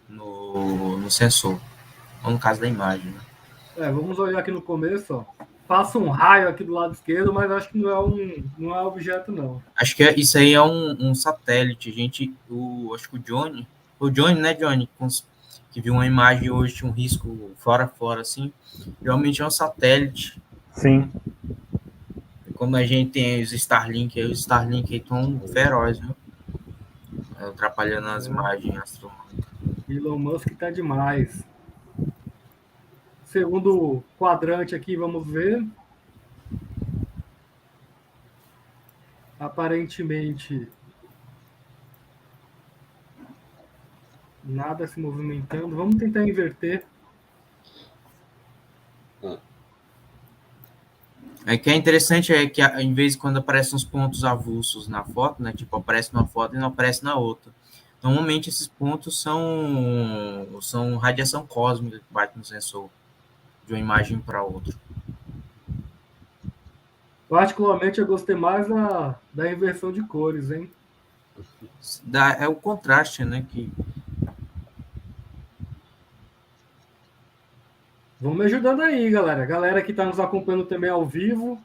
no sensor, ou no caso da imagem. Né? Vamos olhar aqui no começo, ó. Passa um raio aqui do lado esquerdo, mas acho que não é objeto, não. Acho que isso aí é um satélite. Acho que o Johnny, né, Johnny, que viu uma imagem hoje de um risco fora, assim, realmente é um satélite. Sim. Como a gente tem os Starlink estão ferozes, né? Atrapalhando as imagens astronômicas. Elon Musk tá demais. Segundo quadrante aqui, vamos ver. Aparentemente, nada se movimentando. Vamos tentar inverter. O que é interessante é que, em vez de quando aparecem uns pontos avulsos na foto, né? Tipo, aparece numa foto e não aparece na outra. Normalmente, esses pontos são radiação cósmica que bate no sensor de uma imagem para outra. Particularmente, eu gostei mais da inversão de cores, hein? É o contraste, né? Que... Vão me ajudando aí, galera. Galera que está nos acompanhando também ao vivo,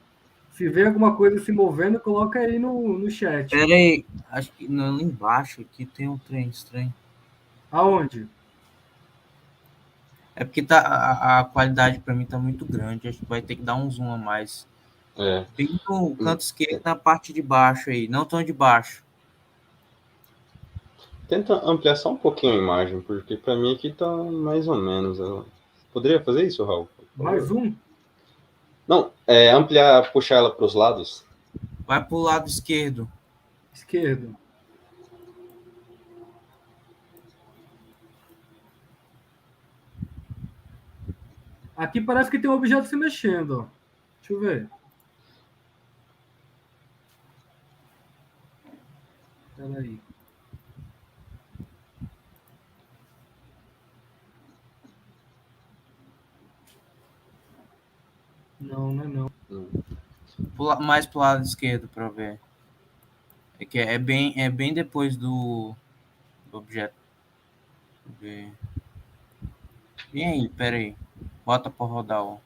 se vê alguma coisa se movendo, coloca aí no chat. Pera aí, acho que não, lá embaixo aqui tem um trem estranho. Aonde? É porque tá, a qualidade para mim tá muito grande, acho que vai ter que dar um zoom a mais. Bem no canto esquerdo, na parte de baixo aí, não tão de baixo. Tenta ampliar só um pouquinho a imagem, porque para mim aqui tá mais ou menos. Poderia fazer isso, Raul? Mais um? Não, ampliar, puxar ela para os lados. Vai pro lado esquerdo. Esquerdo. Aqui parece que tem um objeto se mexendo, ó. Deixa eu ver. Espera aí. Não, não é não. Mais pro lado esquerdo para ver. É que é bem depois do objeto. Deixa eu ver. E aí, pera aí. Bota para rodar o.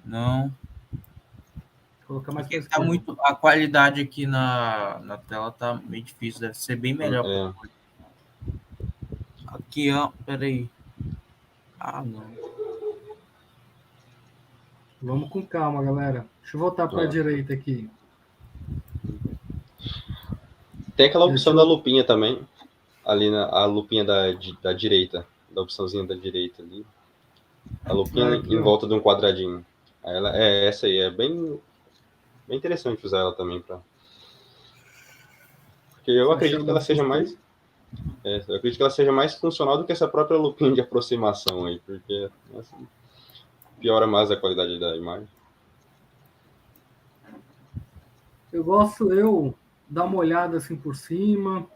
Não. Vou colocar mais Porque tá muito, a qualidade aqui na tela tá meio difícil, deve ser bem melhor. Aqui, ó, peraí. Ah, não. Vamos com calma, galera. Deixa eu voltar para a direita aqui. Tem aquela opção da lupinha também. Ali a lupinha da direita. Da opçãozinha da direita ali. A lupinha aqui, em volta de um quadradinho. Ela essa aí, é bem interessante usar ela também para. Porque eu acredito que ela seja mais. Eu acredito que ela seja mais funcional do que essa própria lupinha de aproximação aí, porque assim, piora mais a qualidade da imagem. Eu gosto dar uma olhada assim por cima.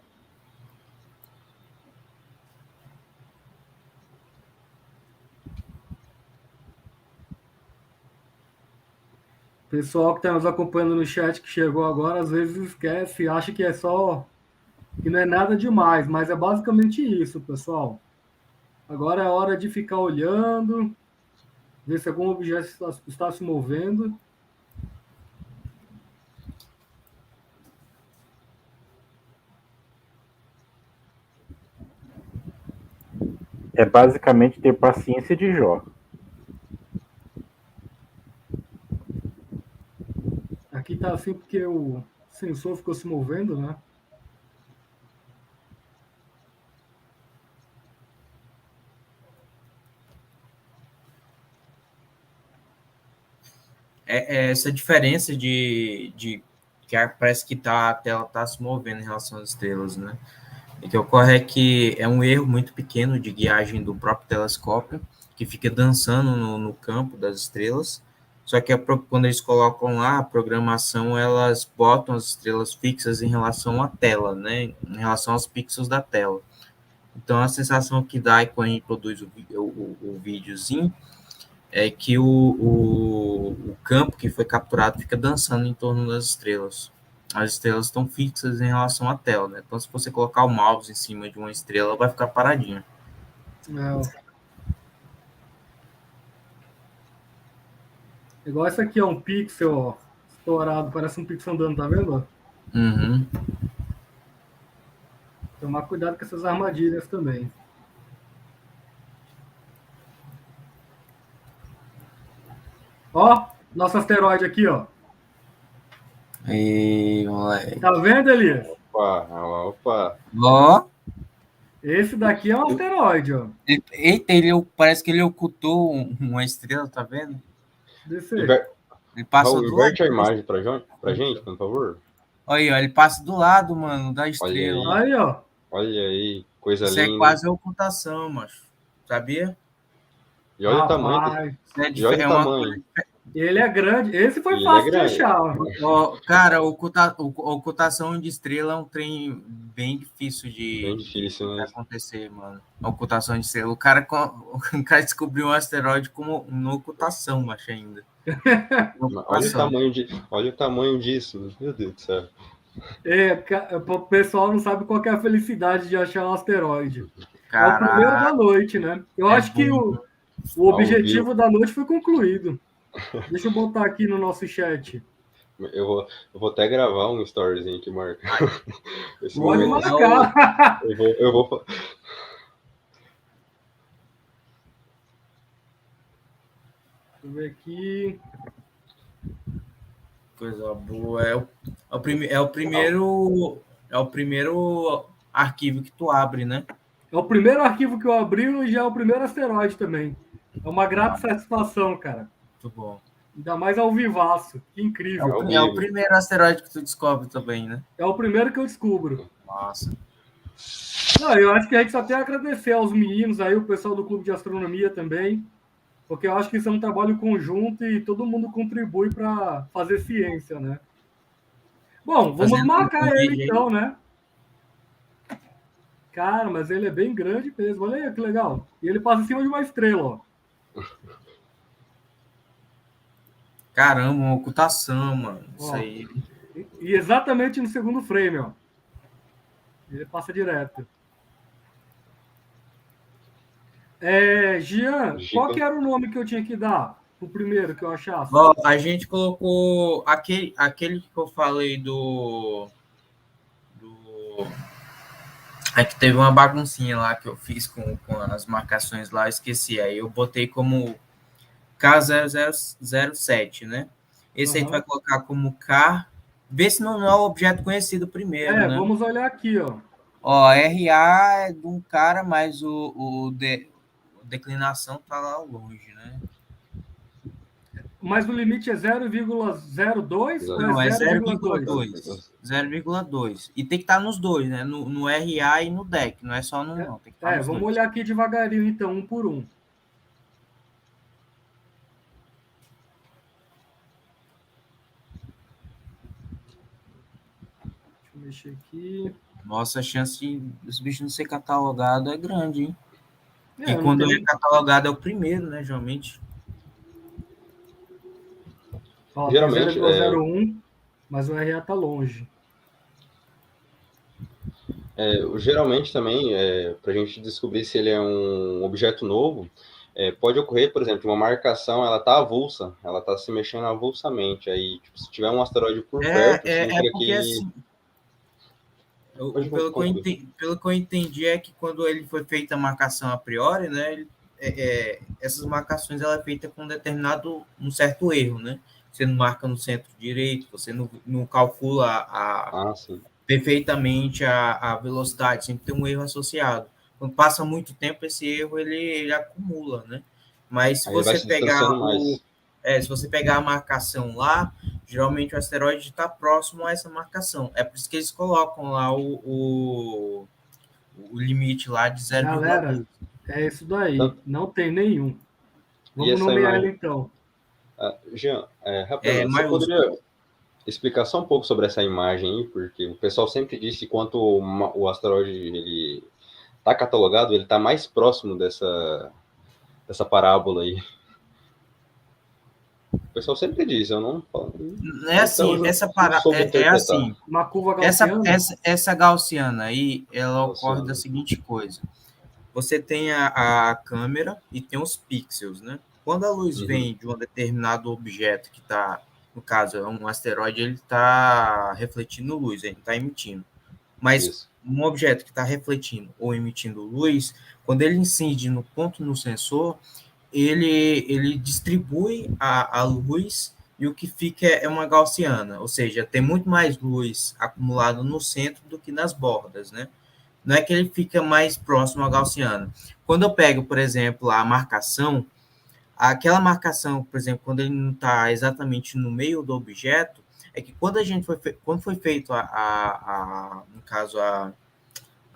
Pessoal que está nos acompanhando no chat que chegou agora, às vezes esquece, acha que que não é nada demais, mas é basicamente isso, pessoal. Agora é hora de ficar olhando, ver se algum objeto está se movendo. É basicamente ter paciência de Jó. Aqui está assim porque o sensor ficou se movendo, né? Essa diferença de que parece que a tela está se movendo em relação às estrelas, né? O que ocorre é que é um erro muito pequeno de guiagem do próprio telescópio, que fica dançando no campo das estrelas. Só que quando eles colocam lá a programação, elas botam as estrelas fixas em relação à tela, né? Em relação aos pixels da tela. Então, a sensação que dá quando a gente produz o videozinho é que o campo que foi capturado fica dançando em torno das estrelas. As estrelas estão fixas em relação à tela, né? Então, se você colocar o mouse em cima de uma estrela, vai ficar paradinha. Igual esse aqui, um pixel, ó, estourado, parece um pixel andando, tá vendo? Uhum. Tomar cuidado com essas armadilhas também. Ó, nosso asteroide aqui, ó. E, moleque. Tá vendo, Elias? Opa. Ó. Esse daqui é um asteroide, ó. Eita, parece que ele ocultou uma estrela, tá vendo? Ele passou do lado. Inverte a imagem pra gente, por favor. Olha aí, ó, ele passa do lado, mano, da estrela. Olha aí, ó. Olha aí, coisa Isso linda. Isso é quase a ocultação, macho. Sabia? E olha o tamanho. E olha o tamanho. Ele é grande. Esse foi fácil de achar. Cara, a ocultação de estrela é um trem bem difícil de acontecer, mano. A ocultação de estrela. O cara descobriu um asteroide como uma ocultação, macho, ainda. Olha o tamanho disso, meu Deus do céu. O pessoal não sabe qual que é a felicidade de achar um asteroide. É o primeiro Caraca, da noite, né? Eu é acho que bom. o Ao vivo. objetivo da noite foi concluído. Deixa eu botar aqui no nosso chat. Eu vou até gravar um storyzinho aqui, Marco. Esse Pode momento. marcar. Eu vou. Deixa eu ver aqui. Coisa boa. É o primeiro arquivo que tu abre, né? É o primeiro arquivo que eu abri e já é o primeiro asteroide também. É uma grata satisfação, cara. Muito bom. Ainda mais ao vivaço. Que incrível. Ao É o vivo. primeiro asteroide que tu descobre também, né? É o primeiro que eu descubro. Nossa. Não, eu acho que a gente só tem a agradecer aos meninos aí, o pessoal do Clube de Astronomia também, porque eu acho que isso é um trabalho conjunto e todo mundo contribui para fazer ciência, né? Bom, vamos Fazendo marcar um ele vídeo aí. então, né? Cara, mas ele é bem grande mesmo. Olha aí que legal. E ele passa em cima de uma estrela, ó. Caramba, uma ocultação, mano. Isso Ó. aí. E exatamente no segundo frame, ó. Ele passa direto. Jean, qual que Giga. era o nome que eu tinha que dar? O primeiro que eu achasse? Ó, a gente colocou aquele que eu falei do. É que teve uma baguncinha lá que eu fiz com as marcações lá, eu esqueci. Aí eu botei como K0007, né? Esse aí tu vai colocar como K. Vê se não é o objeto conhecido primeiro, né? Vamos olhar aqui, ó. Ó, RA é de um cara, mas a declinação tá lá longe, né? Mas o limite é 0,02 ou é Não, é 0,2? 0,2. 0,2. E tem que estar nos dois, né? No RA e no DEC, não é só no não, tem que estar nos Vamos dois. olhar aqui devagarinho, então, um por um. Deixa eu mexer aqui. Nossa, a chance dos bichos não ser catalogado é grande, hein? E Não quando tem... é catalogado é o primeiro, né, geralmente. Ó, tem Geralmente, 0,01, mas o RA tá longe. geralmente também, para a gente descobrir se ele é um objeto novo, pode ocorrer, por exemplo, uma marcação, ela tá avulsa, ela tá se mexendo avulsamente. Aí, tipo, se tiver um asteroide por perto, significa Porque que... assim, Pode pelo concluir. que eu entendi é que quando ele foi feita a marcação a priori, né, essas marcações ela é feita com um certo erro, né? Você não marca no centro direito, você não calcula Sim. perfeitamente a velocidade, sempre tem um erro associado. Quando passa muito tempo, esse erro ele acumula, né? Mas Aí vai se distanciando mais. se você pegar a marcação lá, geralmente o asteroide está próximo a essa marcação. É por isso que eles colocam lá o limite lá de 0,2. Galera, é isso daí. Então, não tem nenhum. e Vamos essa nomear imagem... ele, então. Jean, rapidamente, você poderia explicar só um pouco sobre essa imagem aí? Porque o pessoal sempre diz que quanto o asteroide ele está catalogado, ele está mais próximo dessa parábola aí. O pessoal sempre diz, eu não falo. É assim, Então, essa é assim. Uma curva gaussiana? Essa gaussiana aí, ela Gaussiana. ocorre da seguinte coisa. Você tem a câmera e tem os pixels, né? Quando a luz vem de um determinado objeto que está, no caso, é um asteroide, ele está refletindo luz, ele está emitindo. Mas Isso. um objeto que está refletindo ou emitindo luz, quando ele incide no ponto no sensor, ele distribui a luz e o que fica é uma gaussiana, ou seja, tem muito mais luz acumulada no centro do que nas bordas, né? Não é que ele fica mais próximo à gaussiana. Quando eu pego, por exemplo, a marcação, aquela marcação, por exemplo, quando ele não está exatamente no meio do objeto, é que quando foi feito no caso, a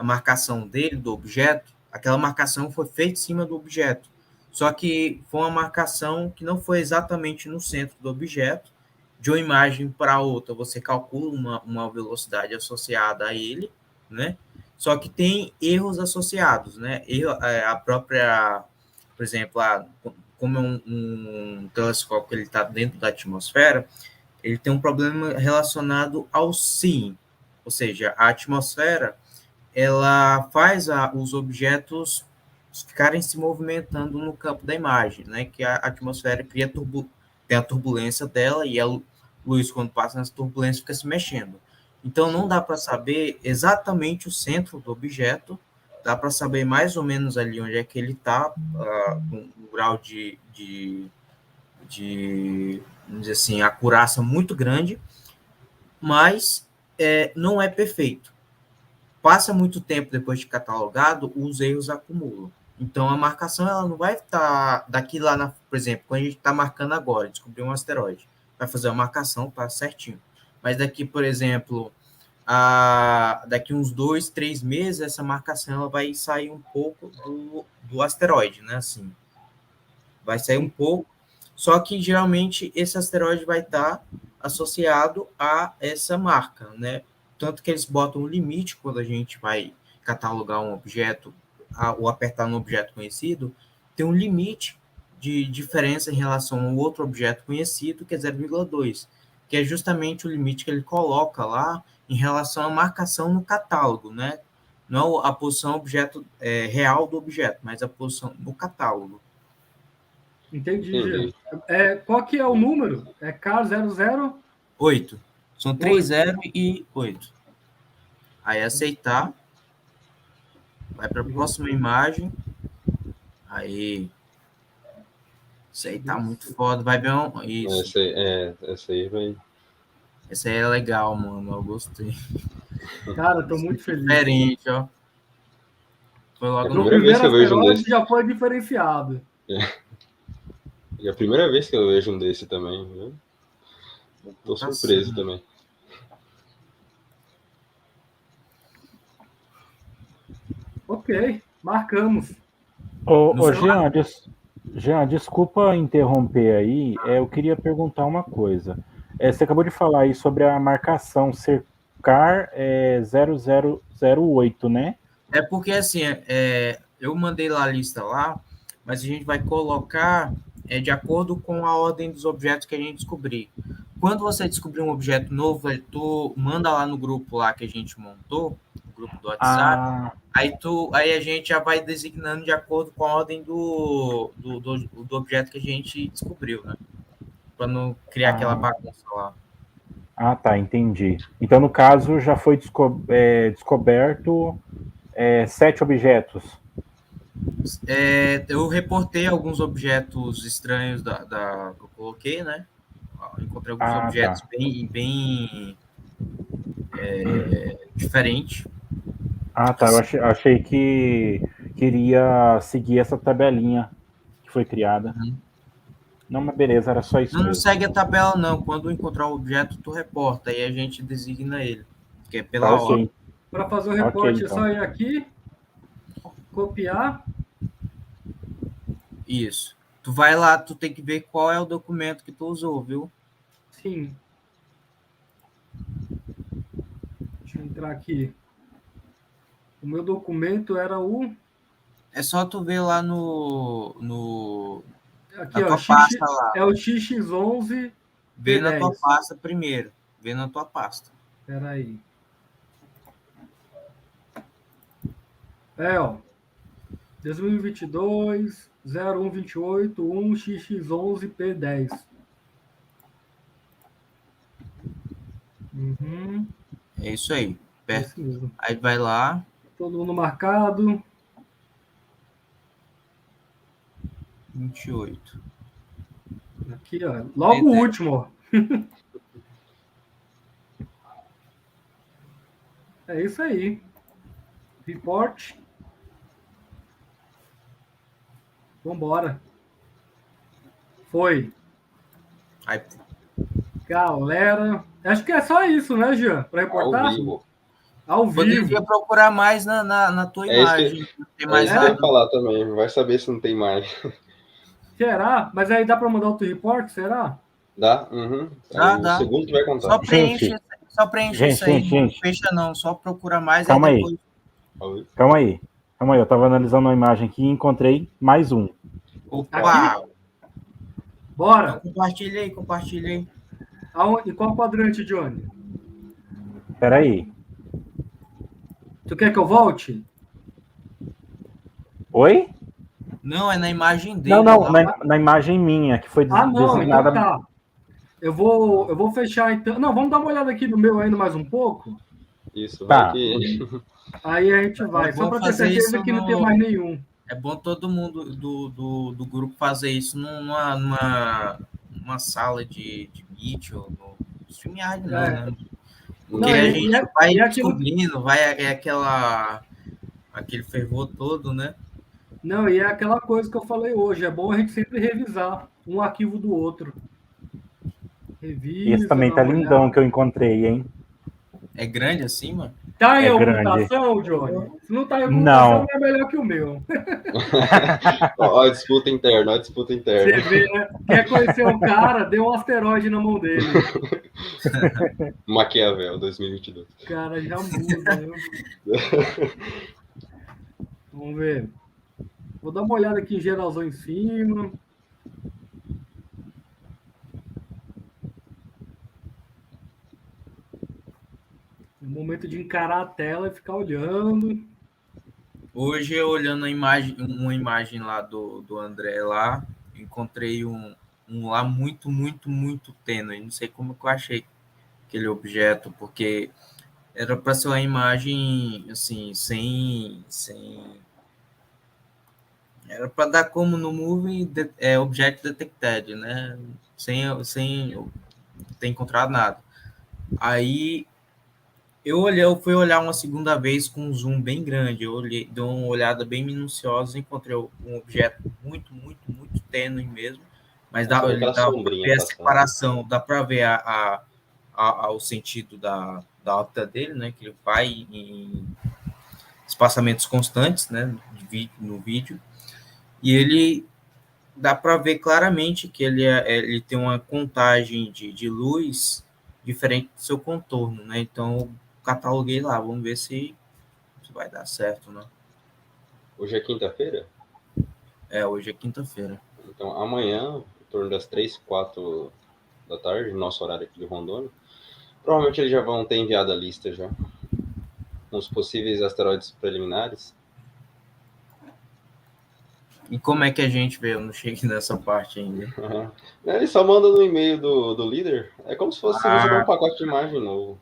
marcação dele, do objeto, aquela marcação foi feita em cima do objeto. Só que foi uma marcação que não foi exatamente no centro do objeto. De uma imagem para outra, você calcula uma velocidade associada a ele, né? Só que tem erros associados, né? A própria, por exemplo, como é um telescópio que ele está dentro da atmosfera, ele tem um problema relacionado ao seeing, Ou seja, a atmosfera, ela faz os objetos ficarem se movimentando no campo da imagem, né? Que a atmosfera tem a turbulência dela e a luz, quando passa nessa turbulência, fica se mexendo. Então, não dá para saber exatamente o centro do objeto, dá para saber mais ou menos ali onde é que ele está, com um grau de, vamos dizer assim, acurácia muito grande, mas não é perfeito. Passa muito tempo depois de catalogado, os erros acumulam. Então, a marcação ela não vai estar daqui lá, por exemplo, quando a gente está marcando agora, descobriu um asteroide, vai fazer uma marcação, tá certinho. Mas daqui, por exemplo, daqui uns 2, 3 meses, essa marcação ela vai sair um pouco do asteroide, né? Assim, vai sair um pouco, só que geralmente esse asteroide vai estar associado a essa marca, né? Tanto que eles botam um limite quando a gente vai catalogar um objeto ou apertar um objeto conhecido, tem um limite de diferença em relação ao outro objeto conhecido, que é 0,2, que é justamente o limite que ele coloca lá em relação à marcação no catálogo, né? Não a posição real do objeto, mas a posição no catálogo. Entendi, Jean. Qual que é o número? É K00? 8. São 3 0 e 8. Aí aceitar. Vai para a próxima imagem. Aí. Isso aí tá muito foda. Vai ver isso. Essa aí vai. Essa aí é legal, mano. Eu gostei. Cara, tô muito feliz. Diferente, ó. Foi logo no primeiro asteroide já foi diferenciado. É a primeira vez que eu vejo um desse também, né? Tô surpreso também. Ok, marcamos. Jean, desculpa interromper aí. Eu queria perguntar uma coisa. Você acabou de falar aí sobre a marcação CAR 0008, né? É porque assim, eu mandei lá a lista lá, mas a gente vai colocar de acordo com a ordem dos objetos que a gente descobrir. Quando você descobrir um objeto novo, tu manda lá no grupo lá que a gente montou, no grupo do WhatsApp, aí a gente já vai designando de acordo com a ordem do objeto que a gente descobriu, né? Para não criar aquela bagunça lá. Ah, tá, entendi. Então, no caso, já foi descoberto 7 objetos. Eu reportei alguns objetos estranhos que eu coloquei, né? Encontrei alguns objetos bem diferentes. Ah, tá. Eu achei que queria seguir essa tabelinha que foi criada. Uhum. Não, mas beleza, era só isso. Não segue a tabela, não. Quando encontrar um objeto, tu reporta e a gente designa ele, que é pela ordem. Para fazer o reporte, é só ir aqui, copiar. Isso. Tu vai lá, tu tem que ver qual é o documento que tu usou, viu? Sim. Deixa eu entrar aqui. O meu documento era o... É só tu ver lá no aqui, ó, pasta lá. É o XX11. Vê na tua pasta primeiro. Vê na tua pasta. Espera aí. Ó. 2022 0128 1XX11P10. Uhum. É isso aí. Isso mesmo. Aí vai lá. Todo mundo marcado. 28. Aqui, ó. Logo o último, ó. É isso aí. Report. Vambora. Foi. Aí. Galera. Acho que é só isso, né, Jean? Para reportar? Ao vivo. Poderia procurar mais na tua imagem. Tem mais nada. Eu ia falar também. Vai saber se não tem mais. Será? Mas aí dá para mandar outro report? Será? Dá. Uhum. Dá. O segundo vai contar. Só preenche isso aí. Não fecha não. Só procura mais. Calma aí. Depois... Calma aí. Eu tava analisando uma imagem aqui e encontrei mais um. Opa! Aqui? Bora! Então, compartilha aí. E qual quadrante, Johnny? Espera aí. Tu quer que eu volte? Oi? Não, é na imagem dele. Não, lá. na imagem minha, que foi Ah, não, designada. então tá. Eu vou fechar então. Não, vamos dar uma olhada aqui no meu ainda mais um pouco. Isso, Tá. vai que... Aí a gente vai. Só bom para ter fazer certeza isso que não tem no- mais nenhum. É bom todo mundo do grupo fazer isso numa sala de Meet ou no StreamYard, não, É. né? Não, Porque a gente vai e aquilo, descobrindo, aquele fervor todo, né? não, e é aquela coisa que eu falei hoje. É bom a gente sempre revisar um arquivo do outro. Esse Revisa, também dá tá uma lindão olhada. que eu encontrei, hein? É grande assim, mano? Tá em É alguma grande. mutação, Johnny? Se não tá em alguma Não. mutação, é melhor que o meu. Ó, a disputa interna, ó, a disputa Você interna. vê, né? Quer conhecer o cara, deu um asteroide na mão dele. Maquiavel 2022. O cara já muda, né? Vamos ver. Vou dar uma olhada aqui em geralzão em cima. É o momento de encarar a tela e ficar olhando. Hoje, eu olhando uma imagem lá do André lá, encontrei um lá muito, muito, muito tênue. Não sei como que eu achei aquele objeto, porque era para ser uma imagem assim, sem era para dar como no movie Object Detected, né? Sem ter encontrado nada. Aí eu fui olhar uma segunda vez com um zoom bem grande. Eu olhei, dei uma olhada bem minuciosa, encontrei um objeto muito, muito, muito tênue mesmo. Mas dá Aquela para sombrinha ver a passando. separação, dá para ver o sentido da órbita dele, né? Que ele vai em espaçamentos constantes, né? No vídeo. E ele dá para ver claramente que ele tem uma contagem de luz diferente do seu contorno, né? Então, eu cataloguei lá, vamos ver se vai dar certo, né? Hoje é quinta-feira? Hoje é quinta-feira. Então, amanhã, em torno das 3, 4 da tarde, nosso horário aqui de Rondônia, provavelmente eles já vão ter enviado a lista já, com os possíveis asteroides preliminares. E como é que a gente vê? Eu não cheguei nessa parte ainda. Uhum. Eles só mandam no e-mail do líder. É como se fosse receber um pacote de imagem novo.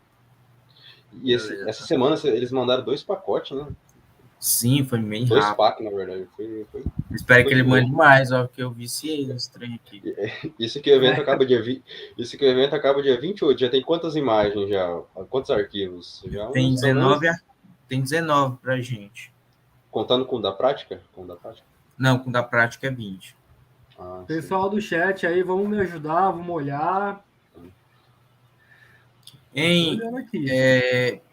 E essa semana eles mandaram 2 pacotes, né? Sim, foi meio 2 rápido. packs, na verdade. Espero que ele mande mais, ó, que eu viciei nesse trem aqui. Isso que o evento acaba dia 28. Já tem quantas imagens já? Quantos arquivos? Já tem 19 pra gente. Contando com o da prática? Com o da prática? Não, com o da prática é 20. Pessoal do chat aí, vamos me ajudar, vamos olhar.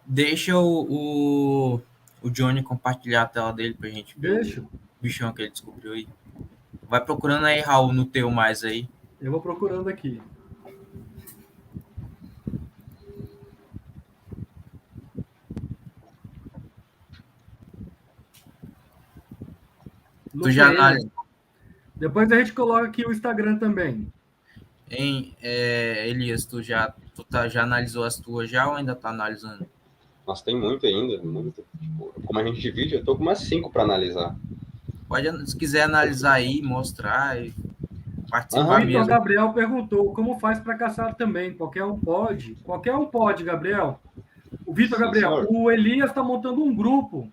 Deixa o Johnny compartilhar a tela dele pra gente ver o bichão que ele descobriu aí. Vai procurando aí, Raul, no teu mais aí. Eu vou procurando aqui. Tu já analisou? Depois a gente coloca aqui o Instagram também. Elias, tu já analisou as tuas já ou ainda tá analisando? Nossa, tem muito ainda. Muito. Tipo, como a gente divide, eu tô com umas 5 para analisar. Se quiser analisar aí, mostrar e participar mesmo. O Gabriel perguntou como faz para caçar também. Qualquer um pode. Qualquer um pode, Gabriel. O Vitor Gabriel, senhor. O Elias está montando um grupo.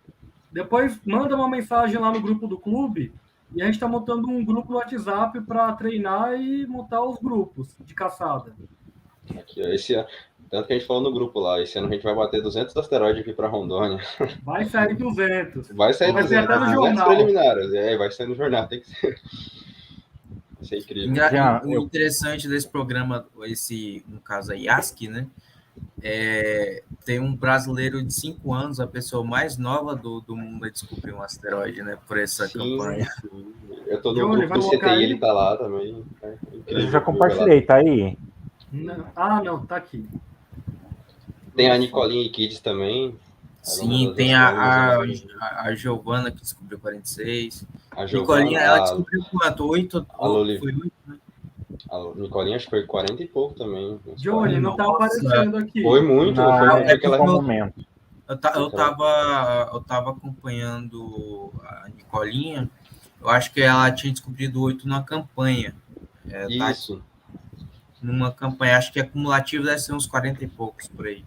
Depois manda uma mensagem lá no grupo do clube. E a gente está montando um grupo no WhatsApp para treinar e montar os grupos de caçada. Aqui, ó, tanto que a gente falou no grupo lá, esse ano a gente vai bater 200 asteroides aqui para Rondônia. Vai sair 200. Vai sair 200, ser até no 200 jornal. preliminares. Vai sair no jornal, tem que ser. Isso é incrível. O interessante desse programa, no caso a IASC, né? Tem um brasileiro de 5 anos, a pessoa mais nova do mundo a descobrir um asteroide, né? Por essa campanha. Sim. Eu tô no grupo do CTI, ele tá lá também. Eu já compartilhei, tá aí? Não, tá aqui. Tem a Nicolinha e Kids também. Sim, tem a Giovana que descobriu 46. A Giovana, Nicolinha, ela descobriu quanto? 8? Foi 8, né? A Nicolinha acho que foi 40 e pouco também. Johnny, não tá aparecendo aqui. Foi muito. Não, foi aquele momento. Eu tava acompanhando a Nicolinha. Eu acho que ela tinha descobrido 8 na campanha. Tá Isso. numa campanha, acho que acumulativo deve ser uns 40 e poucos por aí.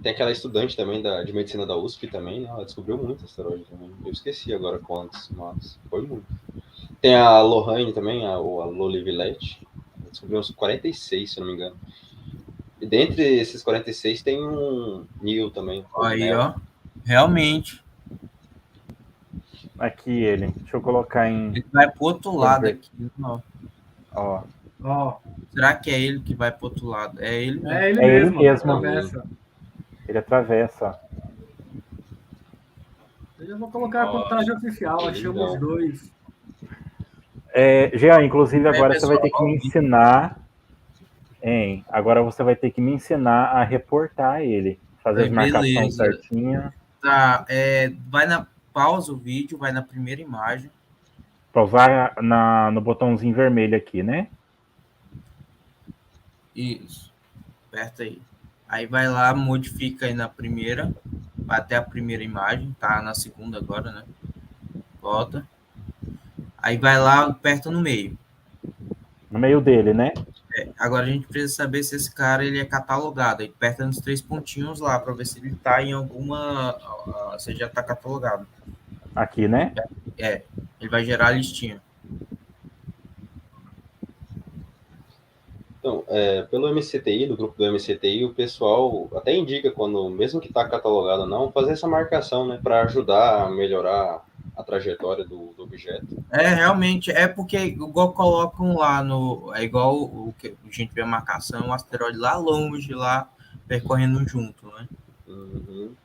Tem aquela estudante também de medicina da USP também, né? Ela descobriu muito asteroide também. Eu esqueci agora quantos, mas foi muito. Tem a Lohane também, a Loli Villette. Descobriu uns 46, se não me engano. E dentre esses 46 tem um Neil também. Aí, ó. Realmente. Aqui ele. Deixa eu colocar em. Ele vai pro outro lado aqui. Não. Ó. Ó, Será que é ele que vai pro outro lado? É ele mesmo. é ele É ele mesmo. mesmo. Atravessa. Ele atravessa. Eu já vou colocar a contagem oficial, achamos 2. Jean, inclusive agora você vai ter pessoal, que me ensinar. Agora você vai ter que me ensinar a reportar ele. Fazer as marcações Beleza. certinhas. Tá, vai na pausa o vídeo, vai na primeira imagem. Pausar no botãozinho vermelho aqui, né? Isso. Aperta aí. Aí vai lá, modifica aí na primeira, vai até a primeira imagem, tá na segunda agora, né? Volta. Aí vai lá, aperta no meio. No meio dele, né? Agora a gente precisa saber se esse cara ele é catalogado. Aí aperta nos 3 pontinhos lá para ver se ele tá em alguma. Se já tá catalogado. Aqui, né? Ele vai gerar a listinha. Então, pelo MCTI, do grupo do MCTI, o pessoal até indica quando, mesmo que está catalogado ou não, fazer essa marcação, né, para ajudar a melhorar a trajetória do objeto. Realmente, porque igual colocam lá é igual o que a gente vê a marcação, um asteroide lá longe, lá percorrendo junto, né? Uhum.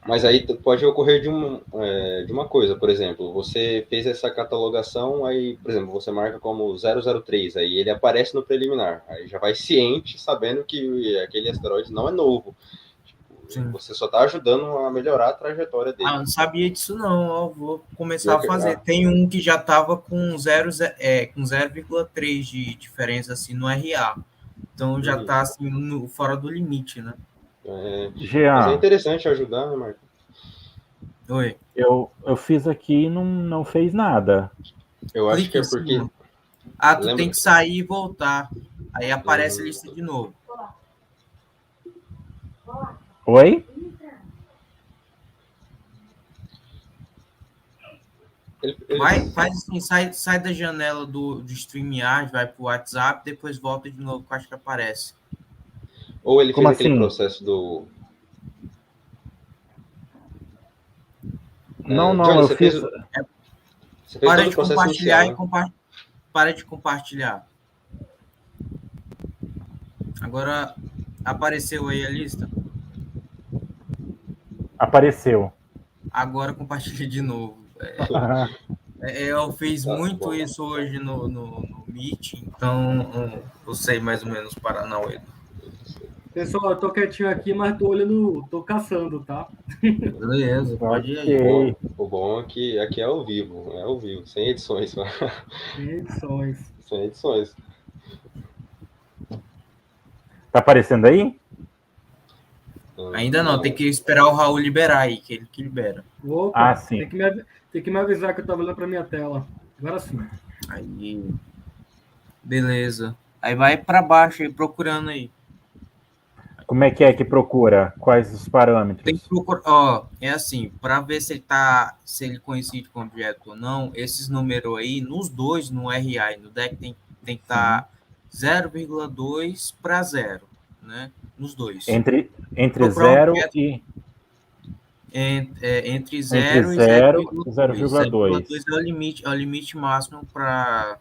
Mas aí pode ocorrer de uma coisa, por exemplo, você fez essa catalogação, aí, por exemplo, você marca como 003, aí ele aparece no preliminar, aí já vai ciente, sabendo que aquele asteroide não é novo. Tipo, você só está ajudando a melhorar a trajetória dele. Eu não sabia disso não, ó, vou começar a fazer. Tem um que já estava com 0,3 de diferença assim no RA, então já está assim, fora do limite, né? Jean, mas é interessante ajudar, né, Marco? Oi. Eu fiz aqui e não fez nada. Eu acho que é porque... tu tem que sair e voltar. Aí aparece a lista de novo. Oi? Faz assim, sai da janela do StreamYard, vai pro WhatsApp, depois volta de novo, que eu acho que aparece. Ou ele Como fez aquele assim? processo do... Não, Johnny, eu fiz... Você fez Para todo de o processo compartilhar inicial, e para de compartilhar. Agora, apareceu aí a lista? Apareceu. Agora compartilha de novo. Eu fiz muito isso hoje no Meet, então eu sei mais ou menos Paranauê. Pessoal, eu tô quietinho aqui, mas tô caçando, tá? Beleza, pode ir aí. O bom é que aqui é ao vivo, sem edições. Sem edições. Sem edições. Tá aparecendo aí? Ainda não, tem que esperar o Raul liberar aí, que ele que libera. Opa, sim. Tem que me avisar que eu tava olhando pra minha tela. Agora sim. Aí. Beleza. Aí vai para baixo aí, procurando aí. Como é que procura? Quais os parâmetros? Tem que procurar, é assim, para ver se ele coincide com o objeto ou não, esses números aí, nos dois, no RA e no DEC, tem que estar 0,2 para 0, né? Nos dois. Entre 0 e... Entre 0 e 0,2. 0,2 é o limite máximo para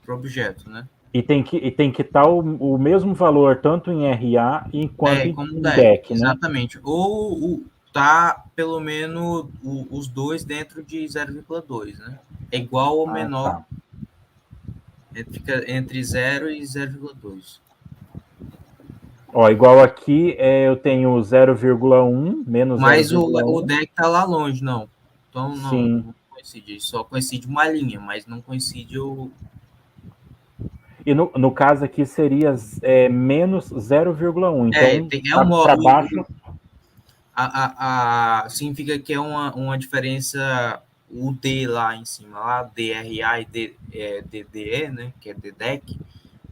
o objeto, né? E tem que estar o mesmo valor tanto em RA quanto em DEC, né? Exatamente. Ou tá pelo menos os dois dentro de 0,2, né? É igual ou menor. Tá. Fica entre 0 e 0,2. Igual aqui, eu tenho 0,1 menos 0,1. Mas o DEC tá lá longe, não. Então Sim. Não coincide. Só coincide uma linha, mas não coincide o E no caso aqui seria menos 0,1. Então, para baixo... significa que é uma diferença, o D lá em cima, lá, DRA e DDE, né, que é DDEC,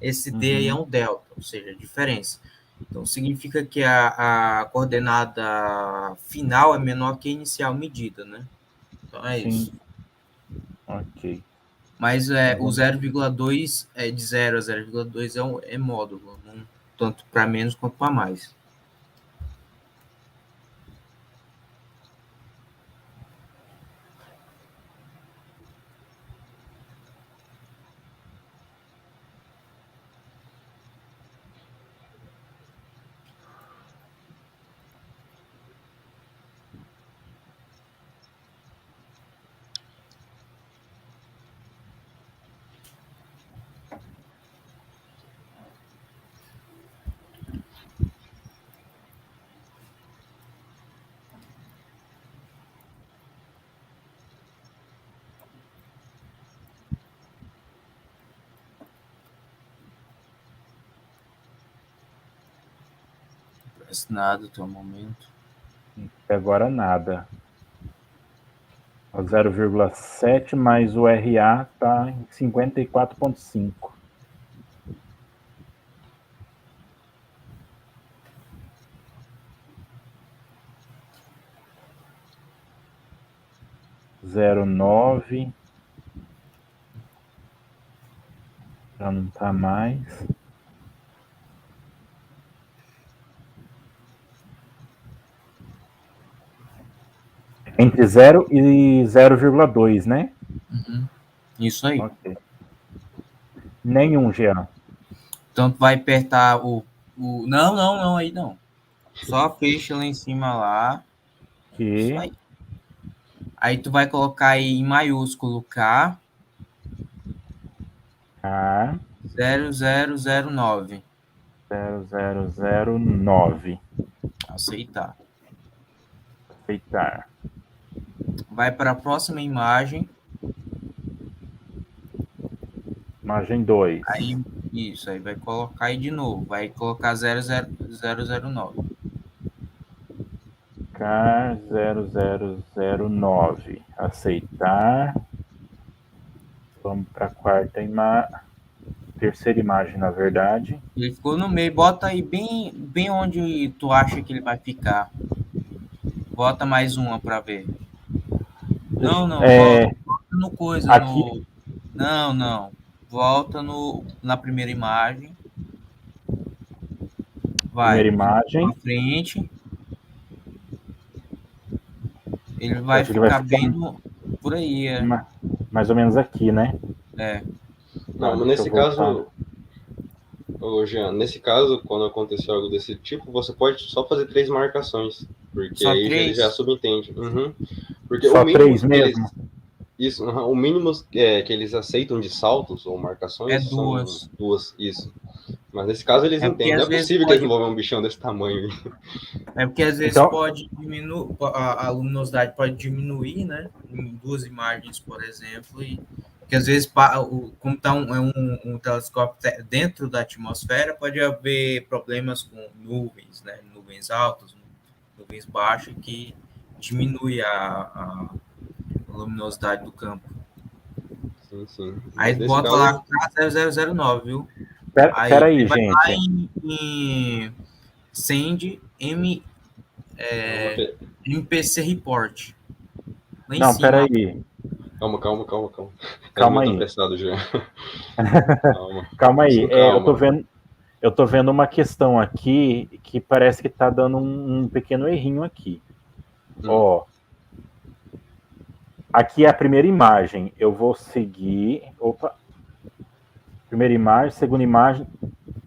esse D aí é um delta, ou seja, diferença. Então, significa que a coordenada final é menor que a inicial medida, né? Então, é isso. Ok. Mas o 0,2 de 0 a 0,2 é módulo, tanto para menos quanto para mais. Nada até o momento. Até agora nada. O 0,7 mais o RA está em 54,5. Zero 9. Já não está mais. Entre 0 e 0,2, né? Isso aí. Okay. Nenhum, Jean. Então, tu vai apertar o... Não, aí não. Só fecha lá em cima lá. Que... Aí tu vai colocar aí em maiúsculo K. 0009. 0009. Aceitar. Aceitar. Vai para a próxima imagem. Imagem 2. Aí, isso, aí vai colocar aí de novo. Vai colocar 00009. K0009. Aceitar. Vamos para a quarta imagem. Terceira imagem, na verdade. Ele ficou no meio. Bota aí bem onde tu acha que ele vai ficar. Bota mais uma para ver. Não, volta no coisa. Aqui. Não. Volta na primeira imagem. Vai. Primeira imagem. Na frente. Ele vai ficar bem por aí. Mais ou menos aqui, né? Não, mas nesse caso, Jean, nesse caso, quando acontecer algo desse tipo, você pode só fazer 3 marcações. Porque só aí 3? ele já subentende. Porque só o mínimo 3 mesmo? Isso, o mínimo que eles aceitam de saltos ou marcações são 2, isso. Mas nesse caso eles entendem. Não é possível que eles não vão ver um bichão desse tamanho. É porque às vezes pode diminuir, a luminosidade pode diminuir, né? Em 2 imagens, por exemplo, porque às vezes, como está um telescópio dentro da atmosfera, pode haver problemas com nuvens, né? Nuvens altas, nuvens baixas, que diminui a luminosidade do campo. Sim. Aí bota lá K0009, viu? Peraí, gente. Vai lá em Send MPC Report. Não, peraí. Calma. Calma aí. Apressado já. Calma aí. Eu tô vendo uma questão aqui que parece que tá dando um pequeno errinho aqui. Ó. Aqui é a primeira imagem. Eu vou seguir. Opa. Primeira imagem, segunda imagem,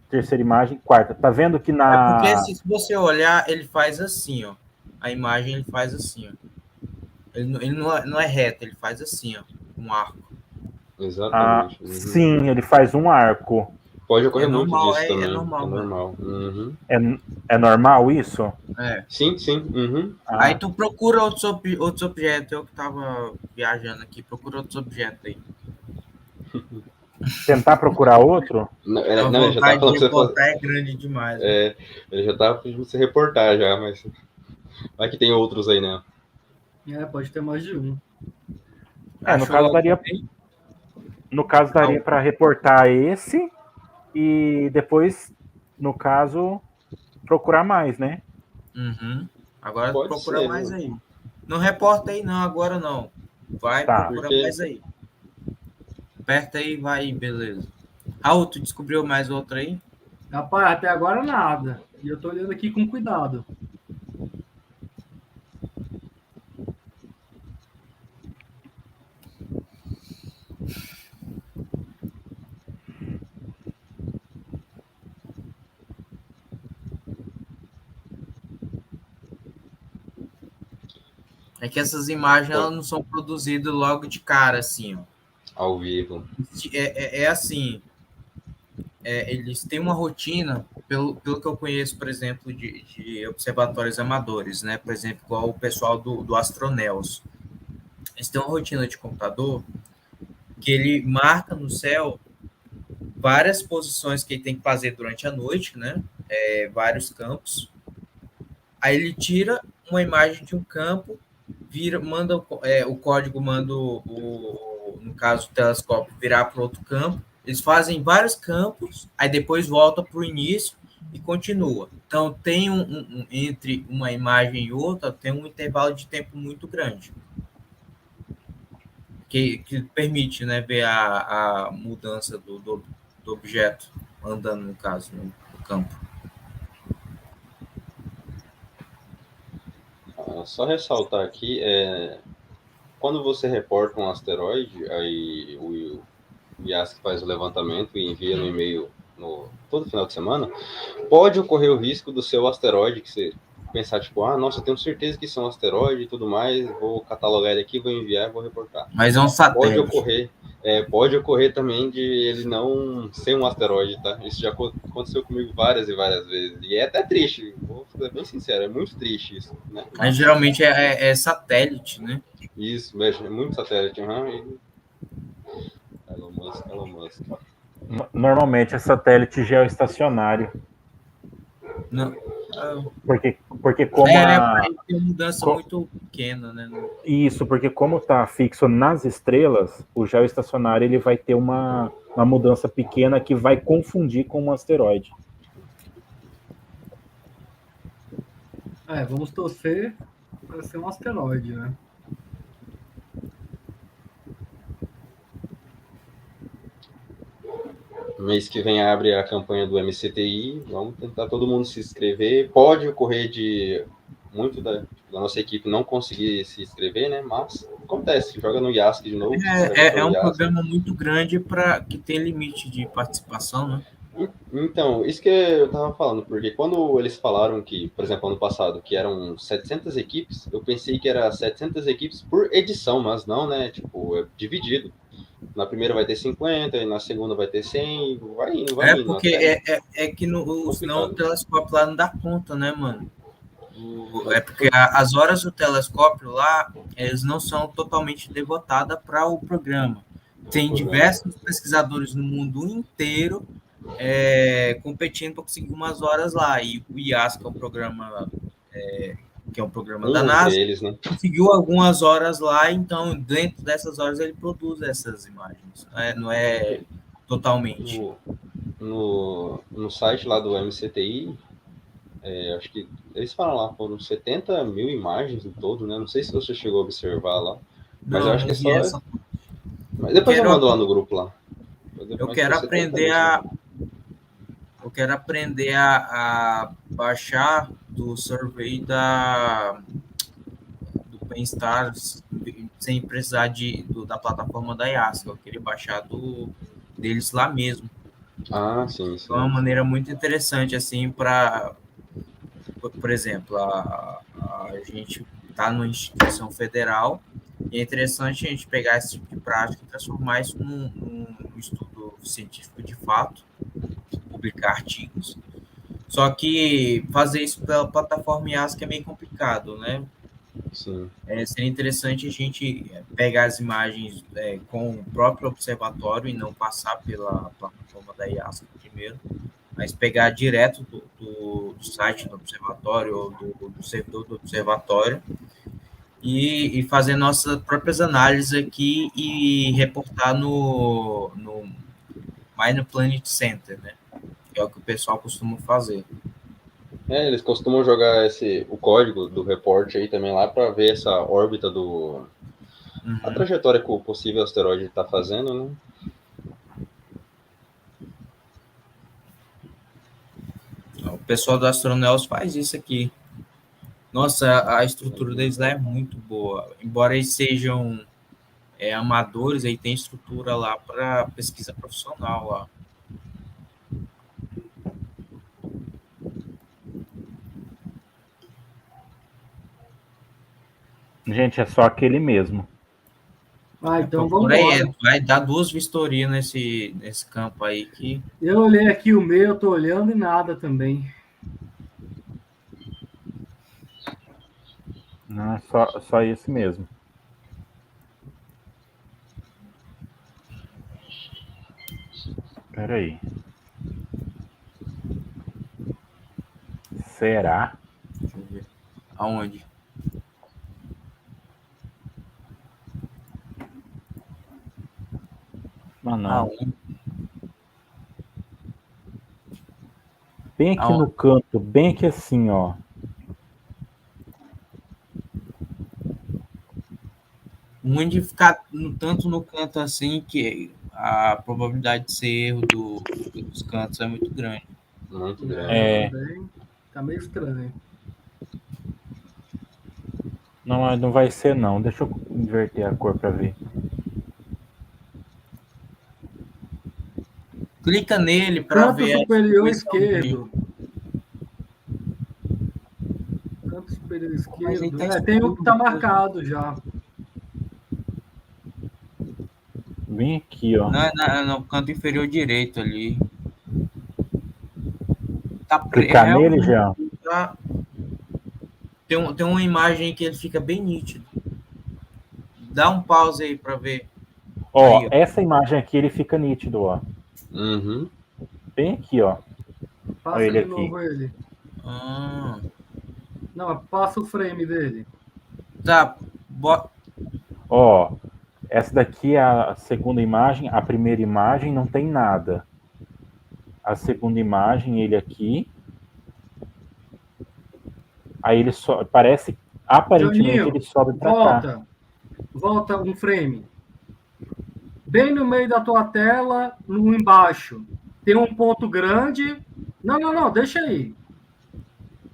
terceira imagem, quarta. Tá vendo que na... porque se você olhar, ele faz assim, ó. A imagem ele faz assim, ó. Ele não é reto, ele faz assim, ó. Um arco. Exatamente. Sim, ele faz um arco. Pode ocorrer muito normal, disso também. É normal. É normal. É normal isso? Sim. Aí tu procura outros objetos. Eu que tava viajando aqui. Procura outros objetos aí. tentar procurar outro? Não, A não, ele já tava vontade falando de pra você fazer. reportar é grande demais. Né? É, ele já tava pedindo pra você reportar já, mas vai que tem outros aí, né? Pode ter mais de um. No Achou caso algum daria, aí? no caso daria para reportar esse e depois, no caso, procurar mais, né? Uhum. Agora Pode procura ser, mais né? aí. Não reporta aí não, agora não. Vai, Tá. procura Porque mais aí. Aperta aí, vai aí, beleza. Raul, tu descobriu mais outro aí? Rapaz, até agora nada. E eu tô olhando aqui com cuidado. É que essas imagens elas não são produzidas logo de cara, assim, ó. ao vivo. É assim, eles têm uma rotina, pelo que eu conheço, por exemplo, de observatórios amadores, né? Por exemplo, igual o pessoal do Astronels. Eles têm uma rotina de computador que ele marca no céu várias posições que ele tem que fazer durante a noite, né? Vários campos. Aí ele tira uma imagem de um campo, manda o código, manda no caso o telescópio virar para outro campo. Eles fazem vários campos, aí depois volta para o início e continua. Então tem entre uma imagem e outra tem um intervalo de tempo muito grande. Que permite, né, ver a mudança do objeto andando, no caso, no campo. Só ressaltar aqui, quando você reporta um asteroide, aí o IASC faz o levantamento e envia no e-mail todo final de semana, pode ocorrer o risco do seu asteroide, que você pensar, tipo, nossa, eu tenho certeza que isso é um asteroide e tudo mais, vou catalogar ele aqui, vou enviar, vou reportar. Mas é um satélite. Pode ocorrer também de ele não ser um asteroide, tá? Isso já aconteceu comigo várias e várias vezes. E é até triste, vou ser bem sincero, é muito triste isso, né? Mas geralmente é satélite, né? Isso, é muito satélite, Elon Musk. Normalmente é satélite geoestacionário. Não. Porque como tem uma mudança muito pequena, né? Isso, porque como está fixo nas estrelas, o geoestacionário ele vai ter uma mudança pequena que vai confundir com um asteroide. Vamos torcer para ser um asteroide, né? Mês que vem abre a campanha do MCTI, vamos tentar todo mundo se inscrever. Pode ocorrer de muito da nossa equipe não conseguir se inscrever, né? Mas acontece, joga no IASC de novo. É um programa muito grande que tem limite de participação, né? Então, isso que eu estava falando, porque quando eles falaram que, por exemplo, ano passado, que eram 700 equipes, eu pensei que era 700 equipes por edição, mas não, né? Tipo, é dividido. Na primeira vai ter 50, e na segunda vai ter 100, vai indo. Porque que senão o telescópio lá não dá conta, né, mano? É porque as horas do telescópio lá, eles não são totalmente devotadas para o programa. Tem diversos pesquisadores no mundo inteiro competindo para conseguir umas horas lá. E o IAS, que é um programa da NASA, deles, né? conseguiu algumas horas lá, então dentro dessas horas ele produz essas imagens. Não é totalmente. No site lá do MCTI, acho que eles falam lá, foram 70 mil imagens em todo, né? Não sei se você chegou a observar lá, mas eu acho que é só... Mas depois eu mando lá no grupo lá. Eu quero aprender a baixar do survey do bem-estar sem precisar da plataforma da IASC. Eu queria baixar deles lá mesmo. Sim. É uma maneira muito interessante, assim, para... Por exemplo, a gente está numa instituição federal e é interessante a gente pegar esse tipo de prática e transformar isso num estudo científico de fato, publicar artigos. Só que fazer isso pela plataforma IASC é meio complicado, né? Sim. Seria interessante a gente pegar as imagens com o próprio observatório e não passar pela plataforma da IASC primeiro, mas pegar direto do site do observatório ou do servidor do observatório e fazer nossas próprias análises aqui e reportar no Minor Planet Center, né? Que é o que o pessoal costuma fazer. Eles costumam jogar o código do report aí também lá para ver essa órbita a trajetória que o possível asteroide está fazendo, né? O pessoal do Astroneus faz isso aqui. Nossa, a estrutura deles lá é muito boa. Embora eles sejam amadores, aí tem estrutura lá para pesquisa profissional lá. Gente, é só aquele mesmo. Então vamos lá. Vai dar 2 vistorias nesse campo aí que... Eu olhei aqui o meu, eu tô olhando e nada também. Não, só esse mesmo. Espera aí. Será? Deixa eu ver. Aonde? Não. Bem aqui no canto, bem aqui assim, ó. Ruim de ficar tanto no canto assim que a probabilidade de ser erro dos cantos é muito grande. Muito grande. Tá meio estranho. Não vai ser não. Deixa eu inverter a cor para ver. Clica nele para ver. Canto superior esquerdo. Canto superior esquerdo. Tem um que tá marcado já. Bem aqui, ó. No canto inferior direito ali. Clicar nele já. Tem uma imagem que ele fica bem nítido. Dá um pause aí para ver. Ó, aí, ó, essa imagem aqui ele fica nítido, ó. Uhum. Bem aqui, ó. Passa olha ele de aqui. novo ele. Não, passa o frame dele. Tá. Ó, essa daqui é a segunda imagem. A primeira imagem não tem nada. A segunda imagem, ele aqui. Aí ele parece, aparentemente, Joninho, ele sobe para cá. Volta um frame. Bem no meio da tua tela, no embaixo, tem um ponto grande. Não, deixa aí.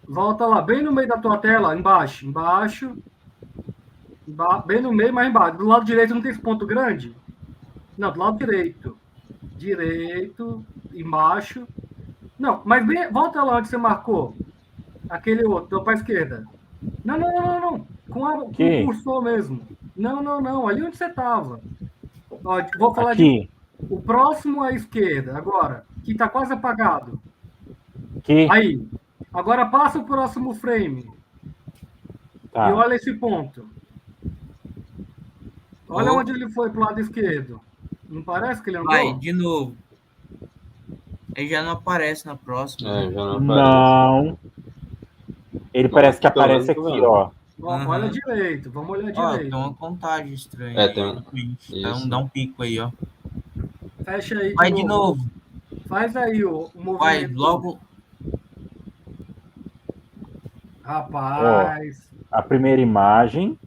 Volta lá, bem no meio da tua tela, embaixo. Bem no meio, mais embaixo. Do lado direito não tem esse ponto grande? Não, do lado direito. Direito, embaixo. Não, mas volta lá onde você marcou. Aquele outro, para a esquerda. Não. Com o cursor mesmo. Não. Ali onde você estava. Vou falar aqui. O próximo à esquerda, agora. Que está quase apagado. Aqui. Aí. Agora passa o próximo frame. Tá. E olha esse ponto. Olha onde ele foi pro lado esquerdo. Não parece que ele andou? Vai, de novo. Ele já não aparece na próxima. Já não aparece. Não. Ele parece que aparece aqui, ó. Olha direito, vamos olhar direito. Tem uma contagem estranha. Dá um pico aí, ó. Fecha aí. Vai de novo. Faz aí o movimento. Vai, logo. Rapaz. Ó, a primeira imagem.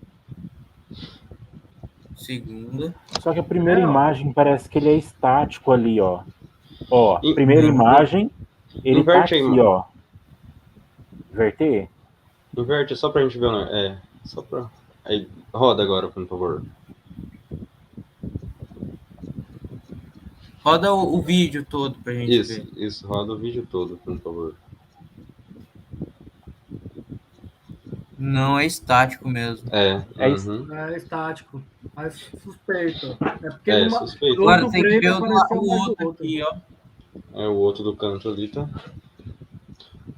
Segunda. Só que a primeira imagem parece que ele é estático ali, ó. Ó, primeira imagem, ele tá aqui, ó. Inverter? Inverte, só pra gente ver, né? Só pra... Aí, roda agora, por favor. Roda o vídeo todo pra gente ver. Isso, roda o vídeo todo, por favor. Não, é estático mesmo. É estático. Mas suspeito. É porque suspeito. Agora tem que ver o outro aqui, ó. O outro do canto ali, tá?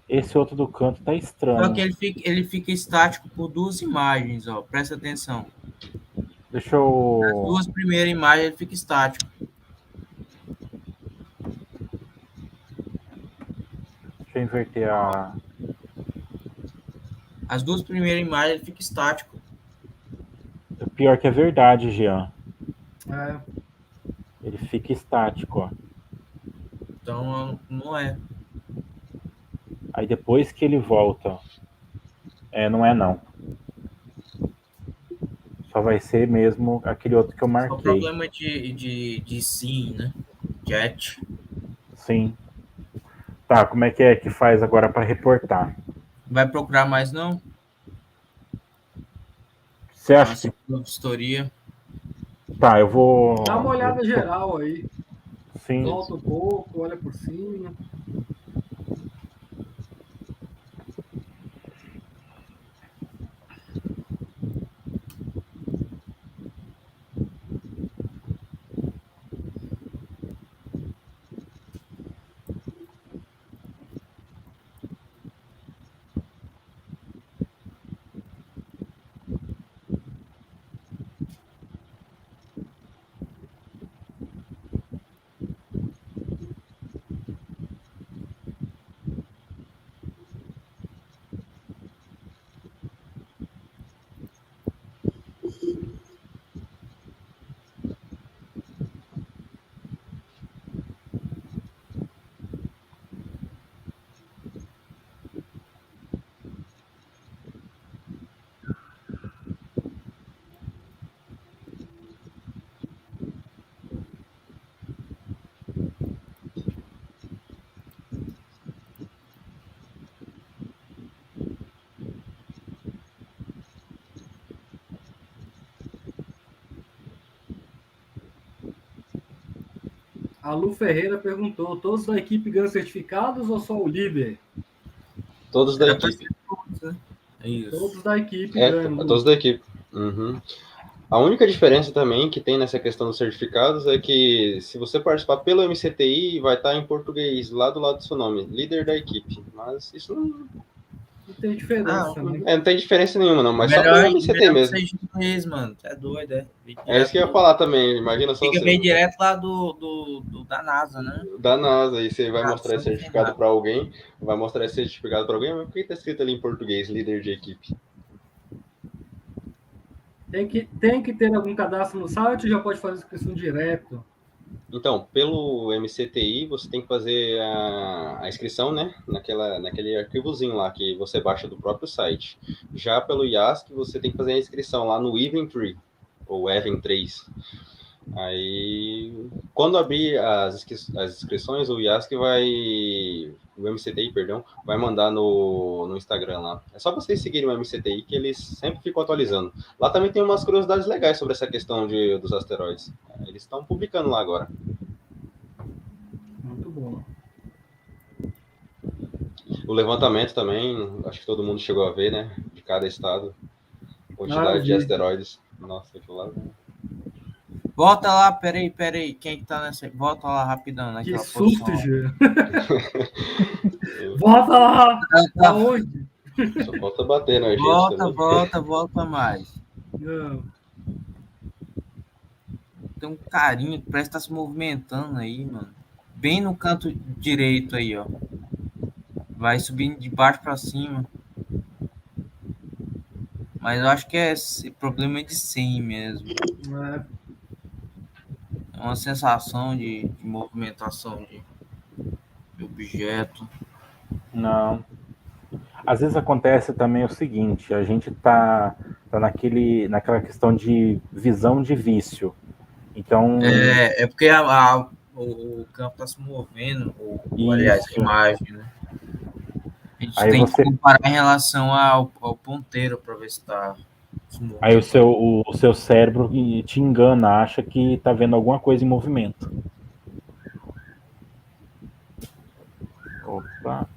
Esse outro do canto tá Só estranho. que ele fica estático por 2 imagens, ó. Presta atenção. Deixa As eu. 2 primeiras imagens ele fica estático. Deixa eu inverter a. As 2 primeiras imagens ele fica estático. Pior que é verdade, Jean. É, Ele fica estático, ó. Então não é. Aí depois que ele volta. Não é não. Só vai ser mesmo aquele outro que eu Só marquei. problema de sim, né? Jet. Sim. Tá, como é que faz agora para reportar? Vai procurar mais não? Você acha Nossa, que. vistoria. Tá, eu vou. dá uma olhada geral aí. Sim. Volta um pouco, olha por cima. A Lu Ferreira perguntou: todos da equipe ganham certificados ou só o líder? Todos da Era pra equipe. ser todos, né? É isso. Todos da equipe É, ganham, Lu. todos da equipe. Uhum. A única diferença também que tem nessa questão dos certificados é que se você participar pelo MCTI, vai estar em português lá do lado do seu nome, líder da equipe. Mas isso não, Não tem diferença, né? não tem diferença nenhuma, não. Mas só pelo MCTI melhor mesmo. seja inglês, mano. É doido, é. É isso que eu ia falar também. Imagina só Fica bem você direto lá da NASA, né? da NASA e você vai Ah, mostrar esse certificado para alguém, vai mostrar esse certificado para alguém, mas por que está escrito ali em português, líder de equipe? Tem que ter algum cadastro no site ou já pode fazer inscrição direto? Então, pelo MCTI, você tem que fazer a inscrição, né, naquele arquivozinho lá que você baixa do próprio site. Já pelo IASC, você tem que fazer a inscrição lá no Event3, ou Event3. Aí, quando abrir as inscrições, o IASC o MCTI, perdão, vai mandar no Instagram lá. É só vocês seguirem o MCTI que eles sempre ficam atualizando. Lá também tem umas curiosidades legais sobre essa questão dos asteroides. Eles estão publicando lá agora. Muito bom. O levantamento também, acho que todo mundo chegou a ver, né? De cada estado, quantidade de asteroides. Nossa, aquilo lá. Volta lá, peraí. Quem é que tá nessa? Volta lá rapidão, Que naquela susto, posição. Jean. Volta lá! Aonde? Só falta bater na gente também. Volta mais. Não. Tem um carinho que parece que tá se movimentando aí, mano. Bem no canto direito aí, ó. Vai subindo de baixo pra cima. Mas eu acho que é problema de sim mesmo. É, É uma sensação de movimentação de objeto. Não. Às vezes acontece também o seguinte, a gente tá naquela questão de visão de vício. Então. É porque o campo está se movendo, aliás, a Isso. imagem, né? A gente Aí tem você. que comparar em relação ao ponteiro para ver se está se movendo. Aí o seu cérebro te engana, acha que tá vendo alguma coisa em movimento. Opa.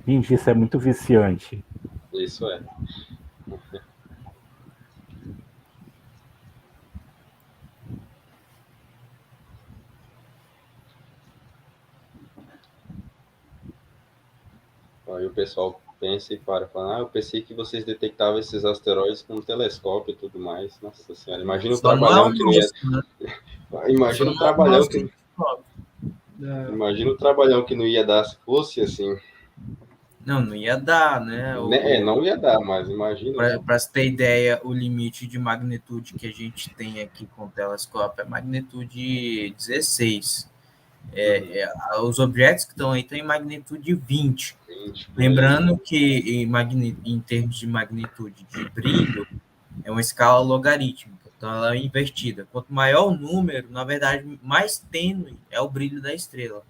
Gente, isso é muito viciante. Isso é. Aí o pessoal pensa e fala, eu pensei que vocês detectavam esses asteroides com um telescópio e tudo mais. Nossa senhora, imagina o Só não é trabalhão o que não ia. nosso, né? Imagina o Só não é o trabalhão nosso que. telescópio. Imagina o trabalhão que não ia dar se fosse assim. Não ia dar, né? Não ia dar, mas imagina. Para se ter ideia, o limite de magnitude que a gente tem aqui com o telescópio é magnitude 16. Os objetos que estão aí estão em magnitude 20. 20, Lembrando que em termos de magnitude de brilho, é uma escala logarítmica, então ela é invertida. Quanto maior o número, na verdade, mais tênue é o brilho da estrela.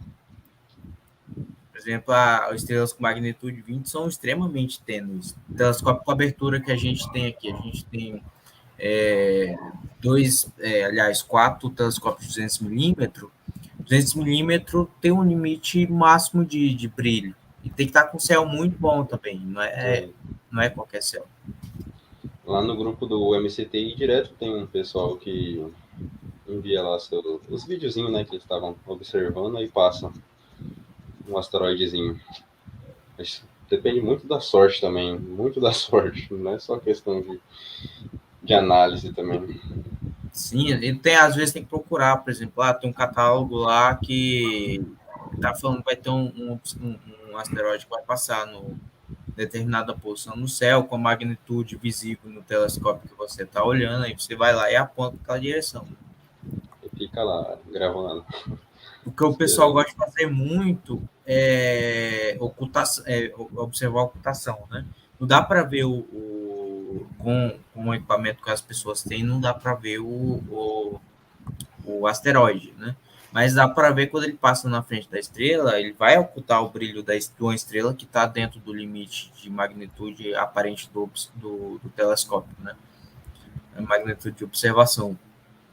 Por exemplo, as estrelas com magnitude 20 são extremamente tênues. O telescópio com abertura que a gente tem aqui, a gente tem quatro telescópios de 200 milímetros. 200 milímetros tem um limite máximo de brilho. E tem que estar com céu muito bom também, não é qualquer céu. Lá no grupo do MCTI, direto tem um pessoal que envia lá os videozinhos, né, que eles estavam observando, aí passa um asteroidezinho. Mas depende muito da sorte também, muito da sorte, não é só questão de análise também. Sim, ele às vezes tem que procurar, por exemplo, tem um catálogo lá que está falando que vai ter um asteroide que vai passar no determinada posição no céu, com a magnitude visível no telescópio que você está olhando, aí você vai lá e aponta para aquela direção. E fica lá, gravando. O que o pessoal gosta de fazer muito é observar a ocultação, né? Não dá para ver com o equipamento que as pessoas têm, não dá para ver o asteroide, né? Mas dá para ver quando ele passa na frente da estrela, ele vai ocultar o brilho de uma estrela que está dentro do limite de magnitude aparente do telescópio, né? A magnitude de observação.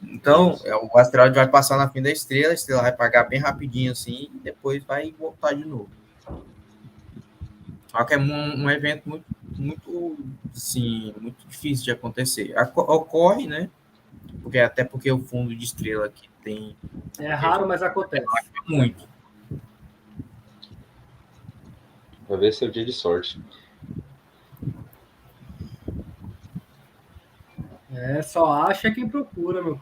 Então, o asteroide vai passar na frente da estrela, a estrela vai apagar bem rapidinho assim, e depois vai voltar de novo. Só que é um evento muito difícil de acontecer. Ocorre, né? Até porque o fundo de estrela aqui tem... É raro, mas acontece. Muito. Vai ver seu dia de sorte. Só acha quem procura, meu.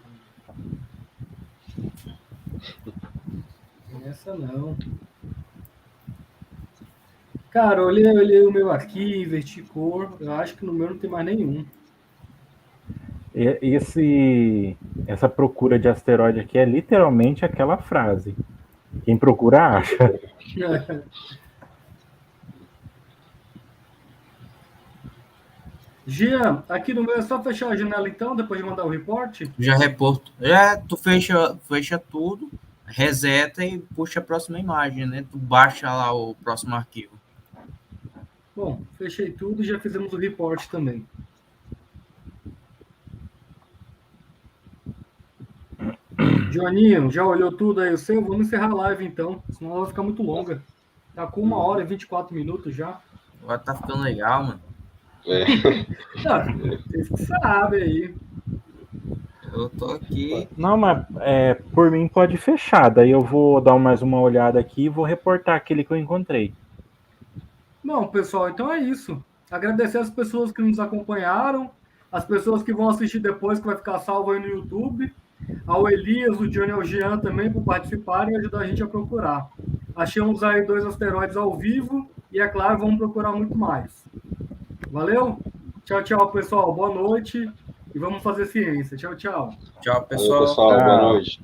Essa não. Cara, olhei o meu aqui, inverti cor. Eu acho que no meu não tem mais nenhum. Essa procura de asteroide aqui é literalmente aquela frase. Quem procura, acha. Gia, aqui no meu é só fechar a janela então, depois de mandar o report? Tu fecha tudo, reseta e puxa a próxima imagem, né? Tu baixa lá o próximo arquivo. Bom, fechei tudo e já fizemos o report também. Joaninho, já olhou tudo aí o seu? Vamos encerrar a live então, senão ela vai ficar muito longa. Tá com 1 hora e 24 minutos já. Agora tá ficando legal, mano. Vocês que sabem aí. Eu tô aqui. Não, mas por mim pode fechar. Daí eu vou dar mais uma olhada aqui e vou reportar aquele que eu encontrei. Bom, pessoal, então é isso. Agradecer as pessoas que nos acompanharam, as pessoas que vão assistir depois, que vai ficar salvo aí no YouTube, ao Elias, o Johnny e ao Jean também por participarem e ajudar a gente a procurar. Achamos aí 2 asteroides ao vivo e, é claro, vamos procurar muito mais. Valeu? Tchau, tchau, pessoal. Boa noite e vamos fazer ciência. Tchau, tchau. Tchau, pessoal. Valeu, pessoal. Boa noite.